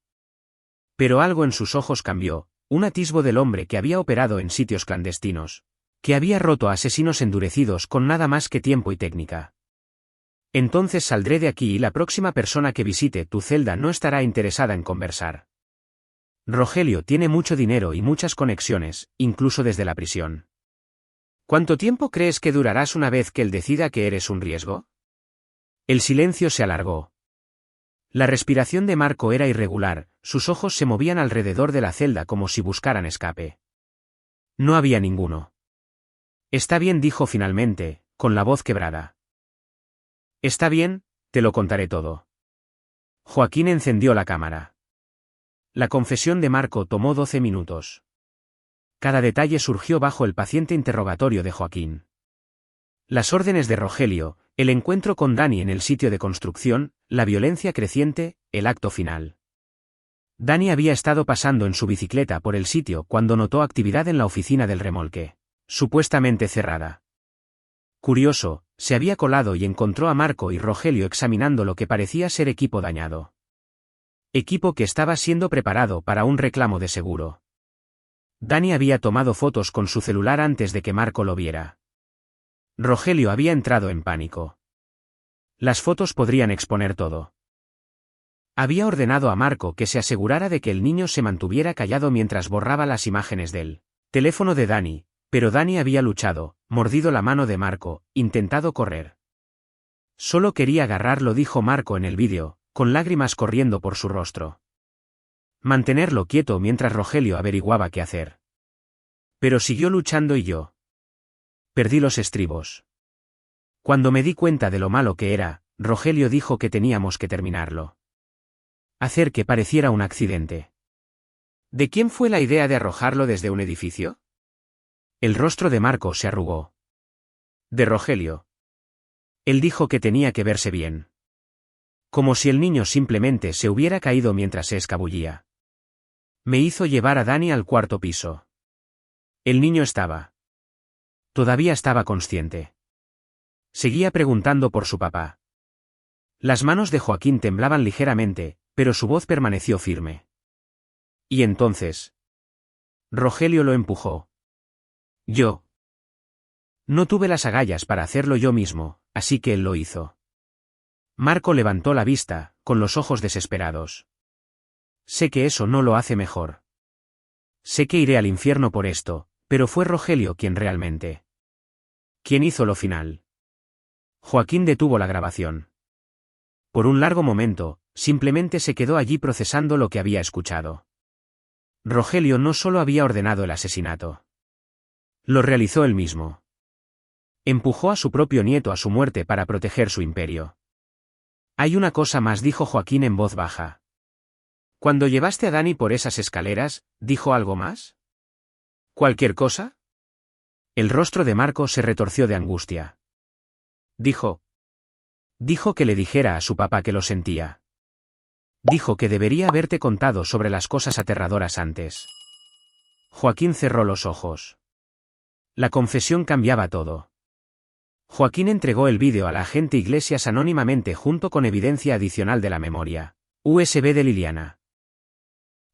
Pero algo en sus ojos cambió, un atisbo del hombre que había operado en sitios clandestinos, que había roto a asesinos endurecidos con nada más que tiempo y técnica. Entonces saldré de aquí y la próxima persona que visite tu celda no estará interesada en conversar. Rogelio tiene mucho dinero y muchas conexiones, incluso desde la prisión. ¿Cuánto tiempo crees que durarás una vez que él decida que eres un riesgo? El silencio se alargó. La respiración de Marco era irregular, sus ojos se movían alrededor de la celda como si buscaran escape. No había ninguno. Está bien, dijo finalmente, con la voz quebrada. Está bien, te lo contaré todo. Joaquín encendió la cámara. La confesión de Marco tomó 12 minutos. Cada detalle surgió bajo el paciente interrogatorio de Joaquín. Las órdenes de Rogelio, el encuentro con Dani en el sitio de construcción, la violencia creciente, el acto final. Dani había estado pasando en su bicicleta por el sitio cuando notó actividad en la oficina del remolque, supuestamente cerrada. Curioso, se había colado y encontró a Marco y Rogelio examinando lo que parecía ser equipo dañado. Equipo que estaba siendo preparado para un reclamo de seguro. Dani había tomado fotos con su celular antes de que Marco lo viera. Rogelio había entrado en pánico. Las fotos podrían exponer todo. Había ordenado a Marco que se asegurara de que el niño se mantuviera callado mientras borraba las imágenes del teléfono de Dani, pero Dani había luchado, mordido la mano de Marco, intentado correr. Solo quería agarrarlo, dijo Marco en el vídeo, con lágrimas corriendo por su rostro. Mantenerlo quieto mientras Rogelio averiguaba qué hacer. Pero siguió luchando y yo. Perdí los estribos. Cuando me di cuenta de lo malo que era, Rogelio dijo que teníamos que terminarlo. Hacer que pareciera un accidente. ¿De quién fue la idea de arrojarlo desde un edificio? El rostro de Marco se arrugó. De Rogelio. Él dijo que tenía que verse bien. Como si el niño simplemente se hubiera caído mientras se escabullía. Me hizo llevar a Dani al cuarto piso. El niño estaba. Todavía estaba consciente. Seguía preguntando por su papá. Las manos de Joaquín temblaban ligeramente, pero su voz permaneció firme. Y entonces. Rogelio lo empujó. Yo. No tuve las agallas para hacerlo yo mismo, así que él lo hizo. Marco levantó la vista, con los ojos desesperados. Sé que eso no lo hace mejor. Sé que iré al infierno por esto, pero fue Rogelio quien realmente. ¿Quién hizo lo final? Joaquín detuvo la grabación. Por un largo momento, simplemente se quedó allí procesando lo que había escuchado. Rogelio no solo había ordenado el asesinato. Lo realizó él mismo. Empujó a su propio nieto a su muerte para proteger su imperio. Hay una cosa más, dijo Joaquín en voz baja. Cuando llevaste a Dani por esas escaleras, ¿dijo algo más? ¿Cualquier cosa? El rostro de Marco se retorció de angustia. Dijo. Dijo que le dijera a su papá que lo sentía. Dijo que debería haberte contado sobre las cosas aterradoras antes. Joaquín cerró los ojos. La confesión cambiaba todo. Joaquín entregó el vídeo al agente Iglesias anónimamente junto con evidencia adicional de la memoria USB de Liliana.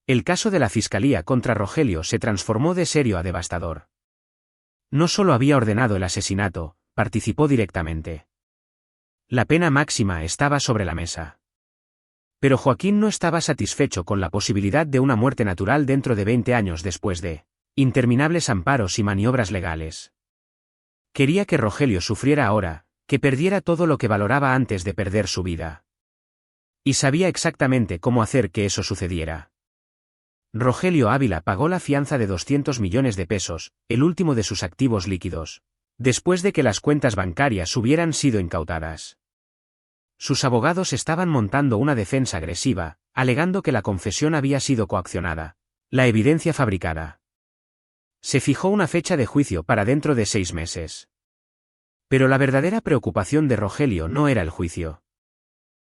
El caso de la fiscalía contra Rogelio se transformó de serio a devastador. No solo había ordenado el asesinato, participó directamente. La pena máxima estaba sobre la mesa. Pero Joaquín no estaba satisfecho con la posibilidad de una muerte natural dentro de 20 años después de interminables amparos y maniobras legales. Quería que Rogelio sufriera ahora, que perdiera todo lo que valoraba antes de perder su vida. Y sabía exactamente cómo hacer que eso sucediera. Rogelio Ávila pagó la fianza de 200 millones de pesos, el último de sus activos líquidos, después de que las cuentas bancarias hubieran sido incautadas. Sus abogados estaban montando una defensa agresiva, alegando que la confesión había sido coaccionada, la evidencia fabricada. Se fijó una fecha de juicio para dentro de 6 meses. Pero la verdadera preocupación de Rogelio no era el juicio.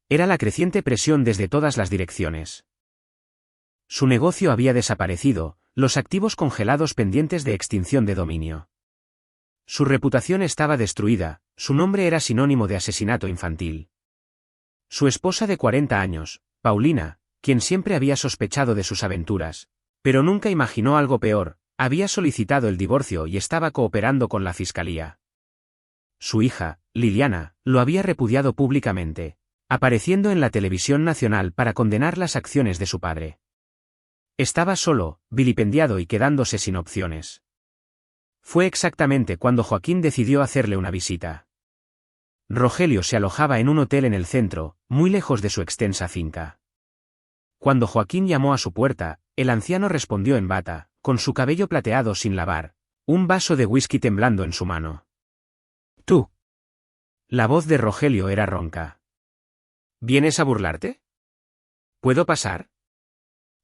Era la creciente presión desde todas las direcciones. Su negocio había desaparecido, los activos congelados pendientes de extinción de dominio. Su reputación estaba destruida, su nombre era sinónimo de asesinato infantil. Su esposa de 40 años, Paulina, quien siempre había sospechado de sus aventuras, pero nunca imaginó algo peor, había solicitado el divorcio y estaba cooperando con la fiscalía. Su hija, Liliana, lo había repudiado públicamente, apareciendo en la televisión nacional para condenar las acciones de su padre. Estaba solo, vilipendiado y quedándose sin opciones. Fue exactamente cuando Joaquín decidió hacerle una visita. Rogelio se alojaba en un hotel en el centro, muy lejos de su extensa finca. Cuando Joaquín llamó a su puerta, el anciano respondió en bata, con su cabello plateado sin lavar, un vaso de whisky temblando en su mano. «¿Tú?» La voz de Rogelio era ronca. «¿Vienes a burlarte? ¿Puedo pasar?»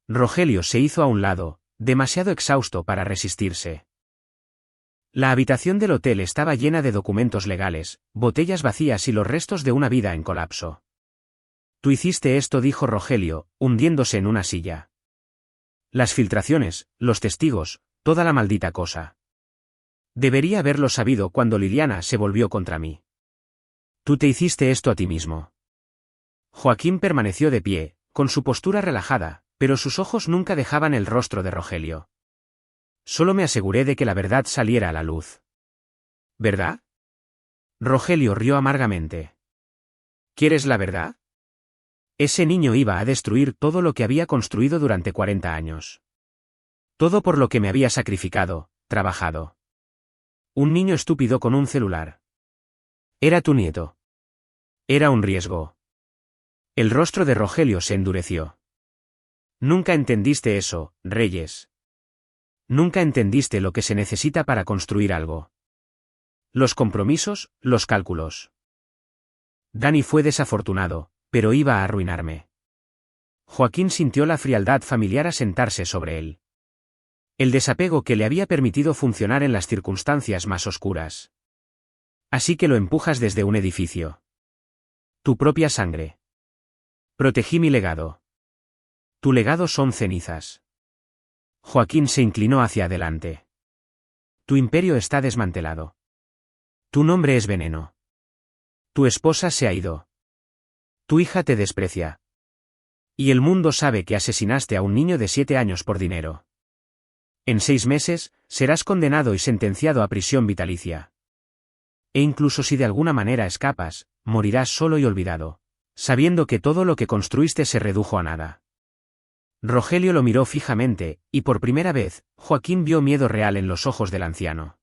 Rogelio se hizo a un lado, demasiado exhausto para resistirse. La habitación del hotel estaba llena de documentos legales, botellas vacías y los restos de una vida en colapso. «Tú hiciste esto», dijo Rogelio, hundiéndose en una silla. «Las filtraciones, los testigos, toda la maldita cosa. Debería haberlo sabido cuando Liliana se volvió contra mí. Tú te hiciste esto a ti mismo». Joaquín permaneció de pie, con su postura relajada, pero sus ojos nunca dejaban el rostro de Rogelio. «Solo me aseguré de que la verdad saliera a la luz». «¿Verdad?» Rogelio rió amargamente. «¿Quieres la verdad? Ese niño iba a destruir todo lo que había construido durante 40 años. Todo por lo que me había sacrificado, trabajado. Un niño estúpido con un celular. Era tu nieto. Era un riesgo». El rostro de Rogelio se endureció. «Nunca entendiste eso, Reyes. Nunca entendiste lo que se necesita para construir algo. Los compromisos, los cálculos. Dani fue desafortunado, pero iba a arruinarme». Joaquín sintió la frialdad familiar asentarse sobre él. El desapego que le había permitido funcionar en las circunstancias más oscuras. «Así que lo empujas desde un edificio. Tu propia sangre. Protegí mi legado. Tu legado son cenizas». Joaquín se inclinó hacia adelante. «Tu imperio está desmantelado. Tu nombre es veneno. Tu esposa se ha ido. Tu hija te desprecia. Y el mundo sabe que asesinaste a un niño de 7 años por dinero. En 6 meses, serás condenado y sentenciado a prisión vitalicia. E incluso si de alguna manera escapas, morirás solo y olvidado, sabiendo que todo lo que construiste se redujo a nada». Rogelio lo miró fijamente, y por primera vez, Joaquín vio miedo real en los ojos del anciano.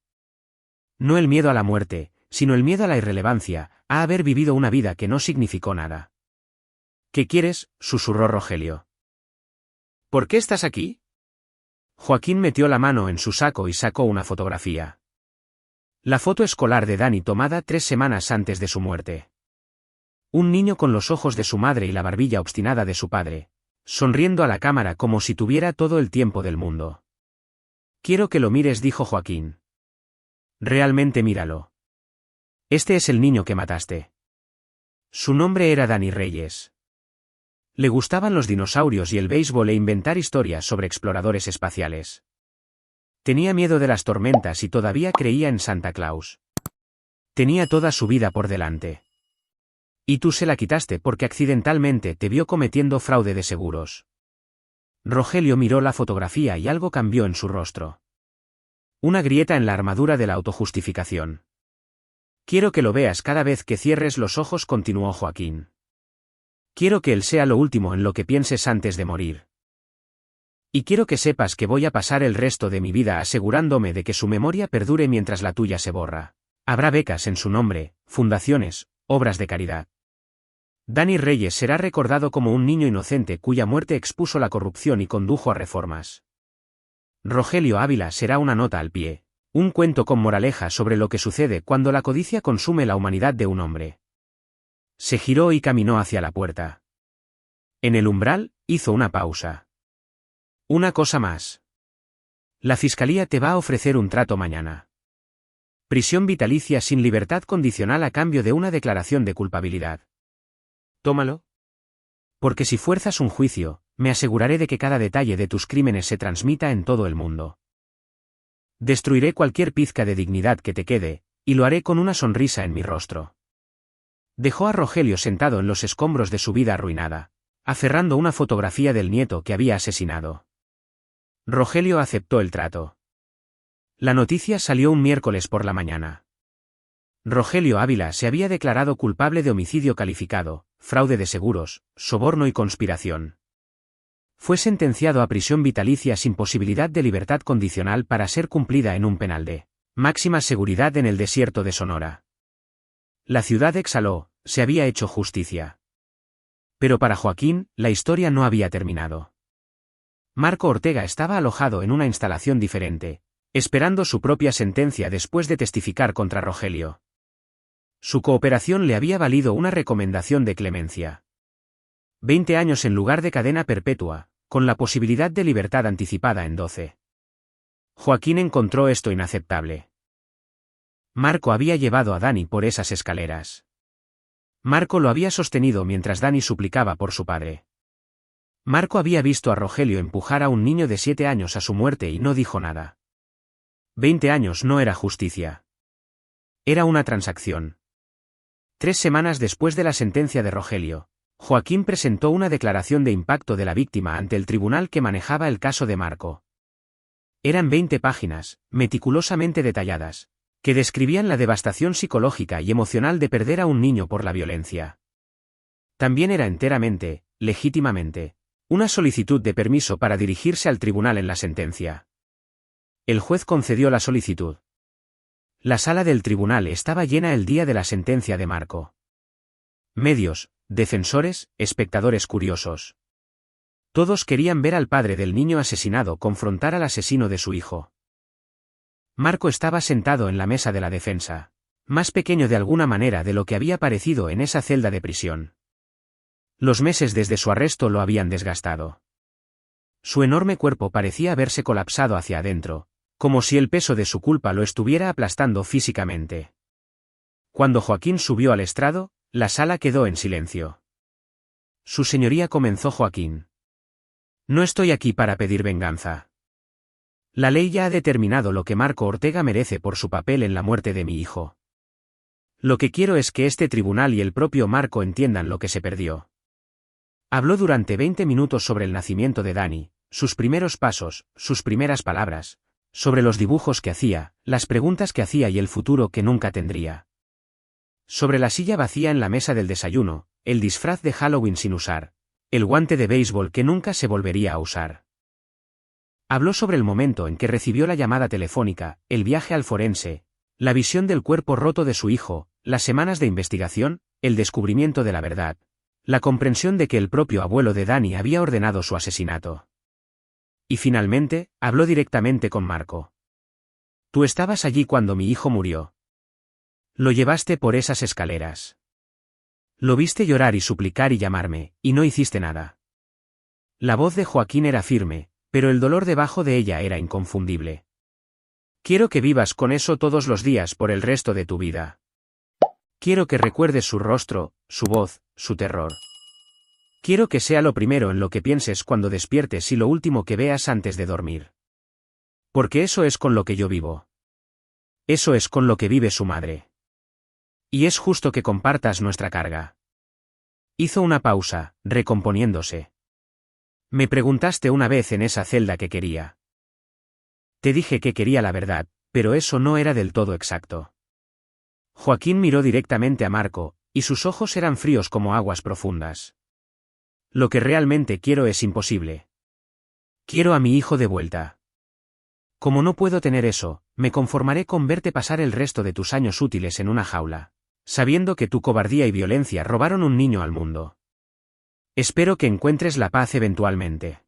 No el miedo a la muerte, sino el miedo a la irrelevancia, a haber vivido una vida que no significó nada. «¿Qué quieres?», susurró Rogelio. «¿Por qué estás aquí?» Joaquín metió la mano en su saco y sacó una fotografía. La foto escolar de Dani tomada 3 semanas antes de su muerte. Un niño con los ojos de su madre y la barbilla obstinada de su padre, sonriendo a la cámara como si tuviera todo el tiempo del mundo. «Quiero que lo mires», dijo Joaquín. «Realmente míralo. Este es el niño que mataste. Su nombre era Danny Reyes. Le gustaban los dinosaurios y el béisbol e inventar historias sobre exploradores espaciales. Tenía miedo de las tormentas y todavía creía en Santa Claus. Tenía toda su vida por delante. Y tú se la quitaste porque accidentalmente te vio cometiendo fraude de seguros. Rogelio miró la fotografía y algo cambió en su rostro. Una grieta en la armadura de la autojustificación. Quiero que lo veas cada vez que cierres los ojos, continuó Joaquín. Quiero que él sea lo último en lo que pienses antes de morir. Y quiero que sepas que voy a pasar el resto de mi vida asegurándome de que su memoria perdure mientras la tuya se borra. Habrá becas en su nombre, fundaciones, obras de caridad. Danny Reyes será recordado como un niño inocente cuya muerte expuso la corrupción y condujo a reformas. Rogelio Ávila será una nota al pie, un cuento con moraleja sobre lo que sucede cuando la codicia consume la humanidad de un hombre. Se giró y caminó hacia la puerta. En el umbral, hizo una pausa. Una cosa más. La fiscalía te va a ofrecer un trato mañana. Prisión vitalicia sin libertad condicional a cambio de una declaración de culpabilidad. Tómalo. Porque si fuerzas un juicio, me aseguraré de que cada detalle de tus crímenes se transmita en todo el mundo. Destruiré cualquier pizca de dignidad que te quede, y lo haré con una sonrisa en mi rostro. Dejó a Rogelio sentado en los escombros de su vida arruinada, aferrando una fotografía del nieto que había asesinado. Rogelio aceptó el trato. La noticia salió un miércoles por la mañana. Rogelio Ávila se había declarado culpable de homicidio calificado, fraude de seguros, soborno y conspiración. Fue sentenciado a prisión vitalicia sin posibilidad de libertad condicional para ser cumplida en un penal de máxima seguridad en el desierto de Sonora. La ciudad exhaló, se había hecho justicia. Pero para Joaquín, la historia no había terminado. Marco Ortega estaba alojado en una instalación diferente, esperando su propia sentencia después de testificar contra Rogelio. Su cooperación le había valido una recomendación de clemencia. 20 años en lugar de cadena perpetua, con la posibilidad de libertad anticipada en 12. Joaquín encontró esto inaceptable. Marco había llevado a Danny por esas escaleras. Marco lo había sostenido mientras Danny suplicaba por su padre. Marco había visto a Rogelio empujar a un niño de 7 años a su muerte y no dijo nada. 20 años no era justicia. Era una transacción. 3 semanas después de la sentencia de Rogelio, Joaquín presentó una declaración de impacto de la víctima ante el tribunal que manejaba el caso de Marco. Eran 20 páginas, meticulosamente detalladas, que describían la devastación psicológica y emocional de perder a un niño por la violencia. También era enteramente, legítimamente, una solicitud de permiso para dirigirse al tribunal en la sentencia. El juez concedió la solicitud. La sala del tribunal estaba llena el día de la sentencia de Marco. Medios, defensores, espectadores curiosos. Todos querían ver al padre del niño asesinado confrontar al asesino de su hijo. Marco estaba sentado en la mesa de la defensa, más pequeño de alguna manera de lo que había parecido en esa celda de prisión. Los meses desde su arresto lo habían desgastado. Su enorme cuerpo parecía haberse colapsado hacia adentro, como si el peso de su culpa lo estuviera aplastando físicamente. Cuando Joaquín subió al estrado, la sala quedó en silencio. Su señoría, comenzó Joaquín. No estoy aquí para pedir venganza. La ley ya ha determinado lo que Marco Ortega merece por su papel en la muerte de mi hijo. Lo que quiero es que este tribunal y el propio Marco entiendan lo que se perdió. Habló durante 20 minutos sobre el nacimiento de Danny, sus primeros pasos, sus primeras palabras, sobre los dibujos que hacía, las preguntas que hacía y el futuro que nunca tendría. Sobre la silla vacía en la mesa del desayuno, el disfraz de Halloween sin usar, el guante de béisbol que nunca se volvería a usar. Habló sobre el momento en que recibió la llamada telefónica, el viaje al forense, la visión del cuerpo roto de su hijo, las semanas de investigación, el descubrimiento de la verdad, la comprensión de que el propio abuelo de Danny había ordenado su asesinato. Y finalmente, habló directamente con Marco. Tú estabas allí cuando mi hijo murió. Lo llevaste por esas escaleras. Lo viste llorar y suplicar y llamarme, y no hiciste nada. La voz de Joaquín era firme, pero el dolor debajo de ella era inconfundible. Quiero que vivas con eso todos los días por el resto de tu vida. Quiero que recuerdes su rostro, su voz, su terror. Quiero que sea lo primero en lo que pienses cuando despiertes y lo último que veas antes de dormir. Porque eso es con lo que yo vivo. Eso es con lo que vive su madre. Y es justo que compartas nuestra carga. Hizo una pausa, recomponiéndose. Me preguntaste una vez en esa celda qué quería. Te dije que quería la verdad, pero eso no era del todo exacto. Joaquín miró directamente a Marco, y sus ojos eran fríos como aguas profundas. Lo que realmente quiero es imposible. Quiero a mi hijo de vuelta. Como no puedo tener eso, me conformaré con verte pasar el resto de tus años útiles en una jaula, sabiendo que tu cobardía y violencia robaron un niño al mundo. Espero que encuentres la paz eventualmente.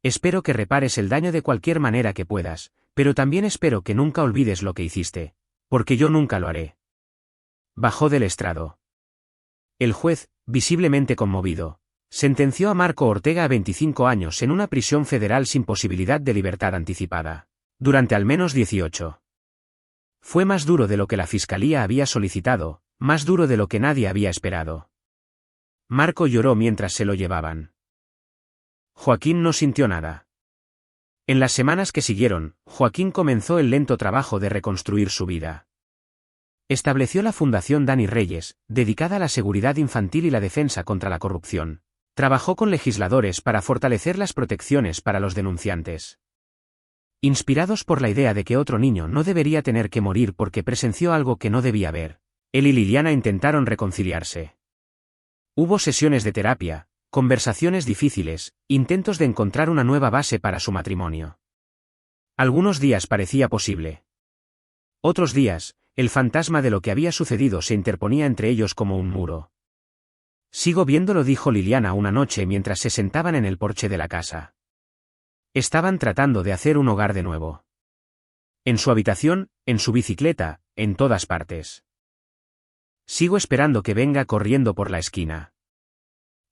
Espero que repares el daño de cualquier manera que puedas, pero también espero que nunca olvides lo que hiciste, porque yo nunca lo haré. Bajó del estrado. El juez, visiblemente conmovido, sentenció a Marco Ortega a 25 años en una prisión federal sin posibilidad de libertad anticipada, durante al menos 18. Fue más duro de lo que la fiscalía había solicitado, más duro de lo que nadie había esperado. Marco lloró mientras se lo llevaban. Joaquín no sintió nada. En las semanas que siguieron, Joaquín comenzó el lento trabajo de reconstruir su vida. Estableció la Fundación Dani Reyes, dedicada a la seguridad infantil y la defensa contra la corrupción. Trabajó con legisladores para fortalecer las protecciones para los denunciantes. Inspirados por la idea de que otro niño no debería tener que morir porque presenció algo que no debía ver, él y Liliana intentaron reconciliarse. Hubo sesiones de terapia, conversaciones difíciles, intentos de encontrar una nueva base para su matrimonio. Algunos días parecía posible. Otros días, el fantasma de lo que había sucedido se interponía entre ellos como un muro. Sigo viéndolo, dijo Liliana una noche mientras se sentaban en el porche de la casa. Estaban tratando de hacer un hogar de nuevo. En su habitación, en su bicicleta, en todas partes. Sigo esperando que venga corriendo por la esquina.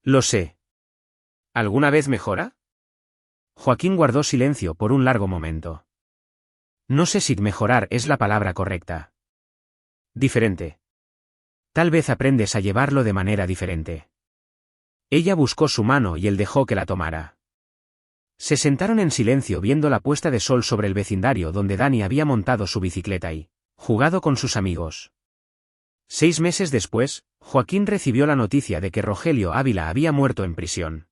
Lo sé. ¿Alguna vez mejora? Joaquín guardó silencio por un largo momento. No sé si mejorar es la palabra correcta. Diferente. Tal vez aprendes a llevarlo de manera diferente. Ella buscó su mano y él dejó que la tomara. Se sentaron en silencio viendo la puesta de sol sobre el vecindario donde Dani había montado su bicicleta y jugado con sus amigos. 6 meses después, Joaquín recibió la noticia de que Rogelio Ávila había muerto en prisión.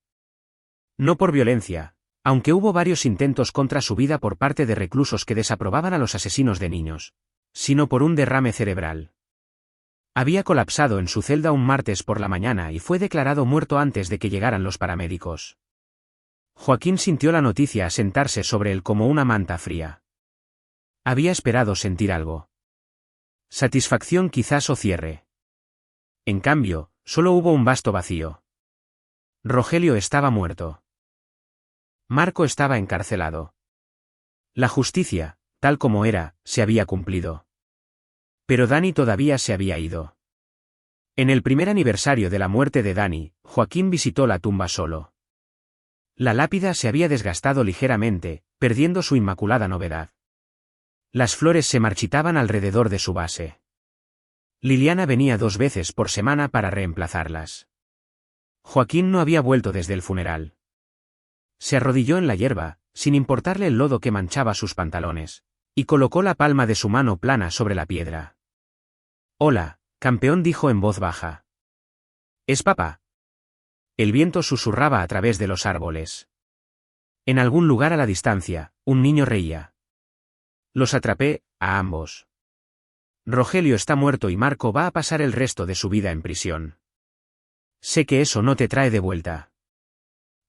No por violencia, aunque hubo varios intentos contra su vida por parte de reclusos que desaprobaban a los asesinos de niños, sino por un derrame cerebral. Había colapsado en su celda un martes por la mañana y fue declarado muerto antes de que llegaran los paramédicos. Joaquín sintió la noticia asentarse sobre él como una manta fría. Había esperado sentir algo. Satisfacción quizás o cierre. En cambio, solo hubo un vasto vacío. Rogelio estaba muerto. Marco estaba encarcelado. La justicia, tal como era, se había cumplido. Pero Dani todavía se había ido. En el primer aniversario de la muerte de Dani, Joaquín visitó la tumba solo. La lápida se había desgastado ligeramente, perdiendo su inmaculada novedad. Las flores se marchitaban alrededor de su base. Liliana venía 2 veces por semana para reemplazarlas. Joaquín no había vuelto desde el funeral. Se arrodilló en la hierba, sin importarle el lodo que manchaba sus pantalones, y colocó la palma de su mano plana sobre la piedra. «Hola, campeón», dijo en voz baja. «¿Es papá?» El viento susurraba a través de los árboles. En algún lugar a la distancia, un niño reía. Los atrapé, a ambos. Rogelio está muerto y Marco va a pasar el resto de su vida en prisión. Sé que eso no te trae de vuelta.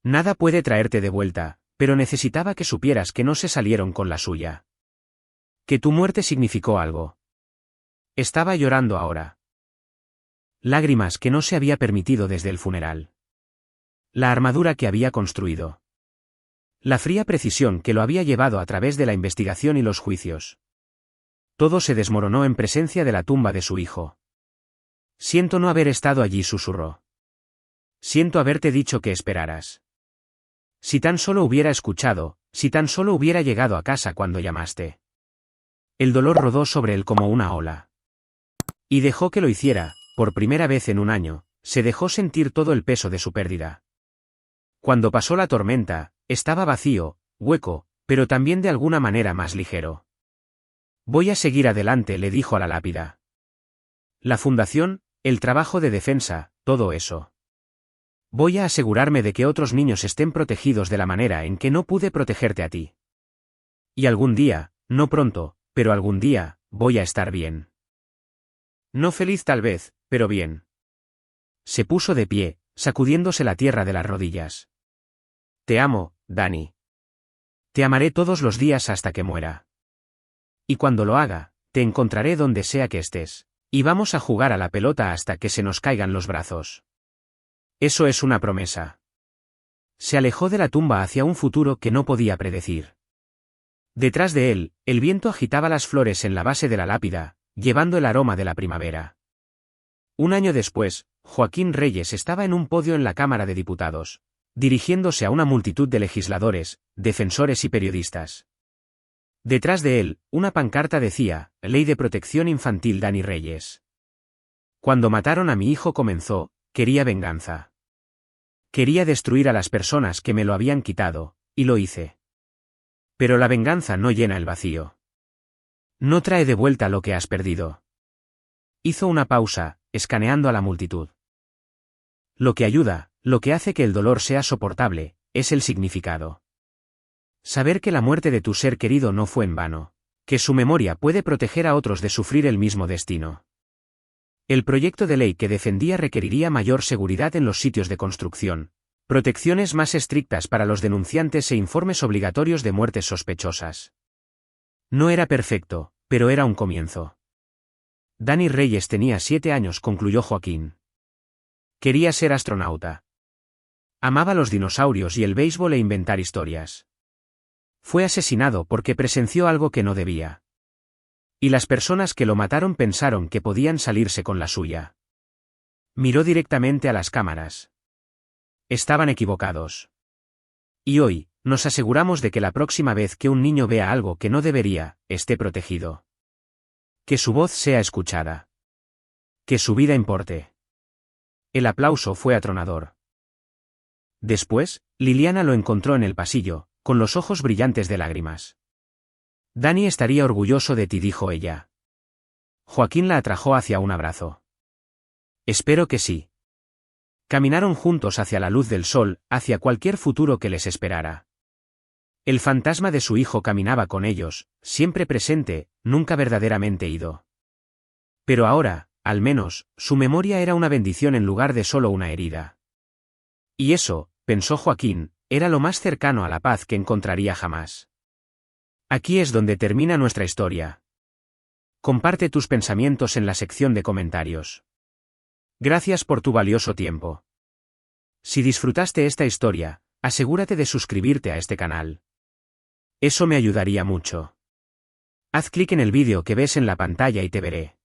Nada puede traerte de vuelta, pero necesitaba que supieras que no se salieron con la suya. Que tu muerte significó algo. Estaba llorando ahora. Lágrimas que no se había permitido desde el funeral. La armadura que había construido. La fría precisión que lo había llevado a través de la investigación y los juicios. Todo se desmoronó en presencia de la tumba de su hijo. Siento no haber estado allí, susurró. Siento haberte dicho que esperaras. Si tan solo hubiera escuchado, si tan solo hubiera llegado a casa cuando llamaste. El dolor rodó sobre él como una ola. Y dejó que lo hiciera, por primera vez en un año, se dejó sentir todo el peso de su pérdida. Cuando pasó la tormenta, estaba vacío, hueco, pero también de alguna manera más ligero. Voy a seguir adelante, le dijo a la lápida. La fundación, el trabajo de defensa, todo eso. Voy a asegurarme de que otros niños estén protegidos de la manera en que no pude protegerte a ti. Y algún día, no pronto, pero algún día, voy a estar bien. No feliz tal vez, pero bien. Se puso de pie, sacudiéndose la tierra de las rodillas. Te amo, Dani. Te amaré todos los días hasta que muera. Y cuando lo haga, te encontraré donde sea que estés. Y vamos a jugar a la pelota hasta que se nos caigan los brazos. Eso es una promesa. Se alejó de la tumba hacia un futuro que no podía predecir. Detrás de él, el viento agitaba las flores en la base de la lápida, llevando el aroma de la primavera. Un año después, Joaquín Reyes estaba en un podio en la Cámara de Diputados, dirigiéndose a una multitud de legisladores, defensores y periodistas. Detrás de él, una pancarta decía, Ley de Protección Infantil Dani Reyes. Cuando mataron a mi hijo quería venganza. Quería destruir a las personas que me lo habían quitado, y lo hice. Pero la venganza no llena el vacío. No trae de vuelta lo que has perdido. Hizo una pausa, escaneando a la multitud. Lo que ayuda, lo que hace que el dolor sea soportable, es el significado. Saber que la muerte de tu ser querido no fue en vano, que su memoria puede proteger a otros de sufrir el mismo destino. El proyecto de ley que defendía requeriría mayor seguridad en los sitios de construcción, protecciones más estrictas para los denunciantes e informes obligatorios de muertes sospechosas. No era perfecto, pero era un comienzo. Dani Reyes tenía 7 años, concluyó Joaquín. Quería ser astronauta. Amaba los dinosaurios y el béisbol e inventar historias. Fue asesinado porque presenció algo que no debía. Y las personas que lo mataron pensaron que podían salirse con la suya. Miró directamente a las cámaras. Estaban equivocados. Y hoy, nos aseguramos de que la próxima vez que un niño vea algo que no debería, esté protegido. Que su voz sea escuchada. Que su vida importe. El aplauso fue atronador. Después, Liliana lo encontró en el pasillo, con los ojos brillantes de lágrimas. Dani estaría orgulloso de ti, dijo ella. Joaquín la atrajo hacia un abrazo. Espero que sí. Caminaron juntos hacia la luz del sol, hacia cualquier futuro que les esperara. El fantasma de su hijo caminaba con ellos, siempre presente, nunca verdaderamente ido. Pero ahora, al menos, su memoria era una bendición en lugar de solo una herida. Y eso, pensó Joaquín, era lo más cercano a la paz que encontraría jamás. Aquí es donde termina nuestra historia. Comparte tus pensamientos en la sección de comentarios. Gracias por tu valioso tiempo. Si disfrutaste esta historia, asegúrate de suscribirte a este canal. Eso me ayudaría mucho. Haz clic en el vídeo que ves en la pantalla y te veré.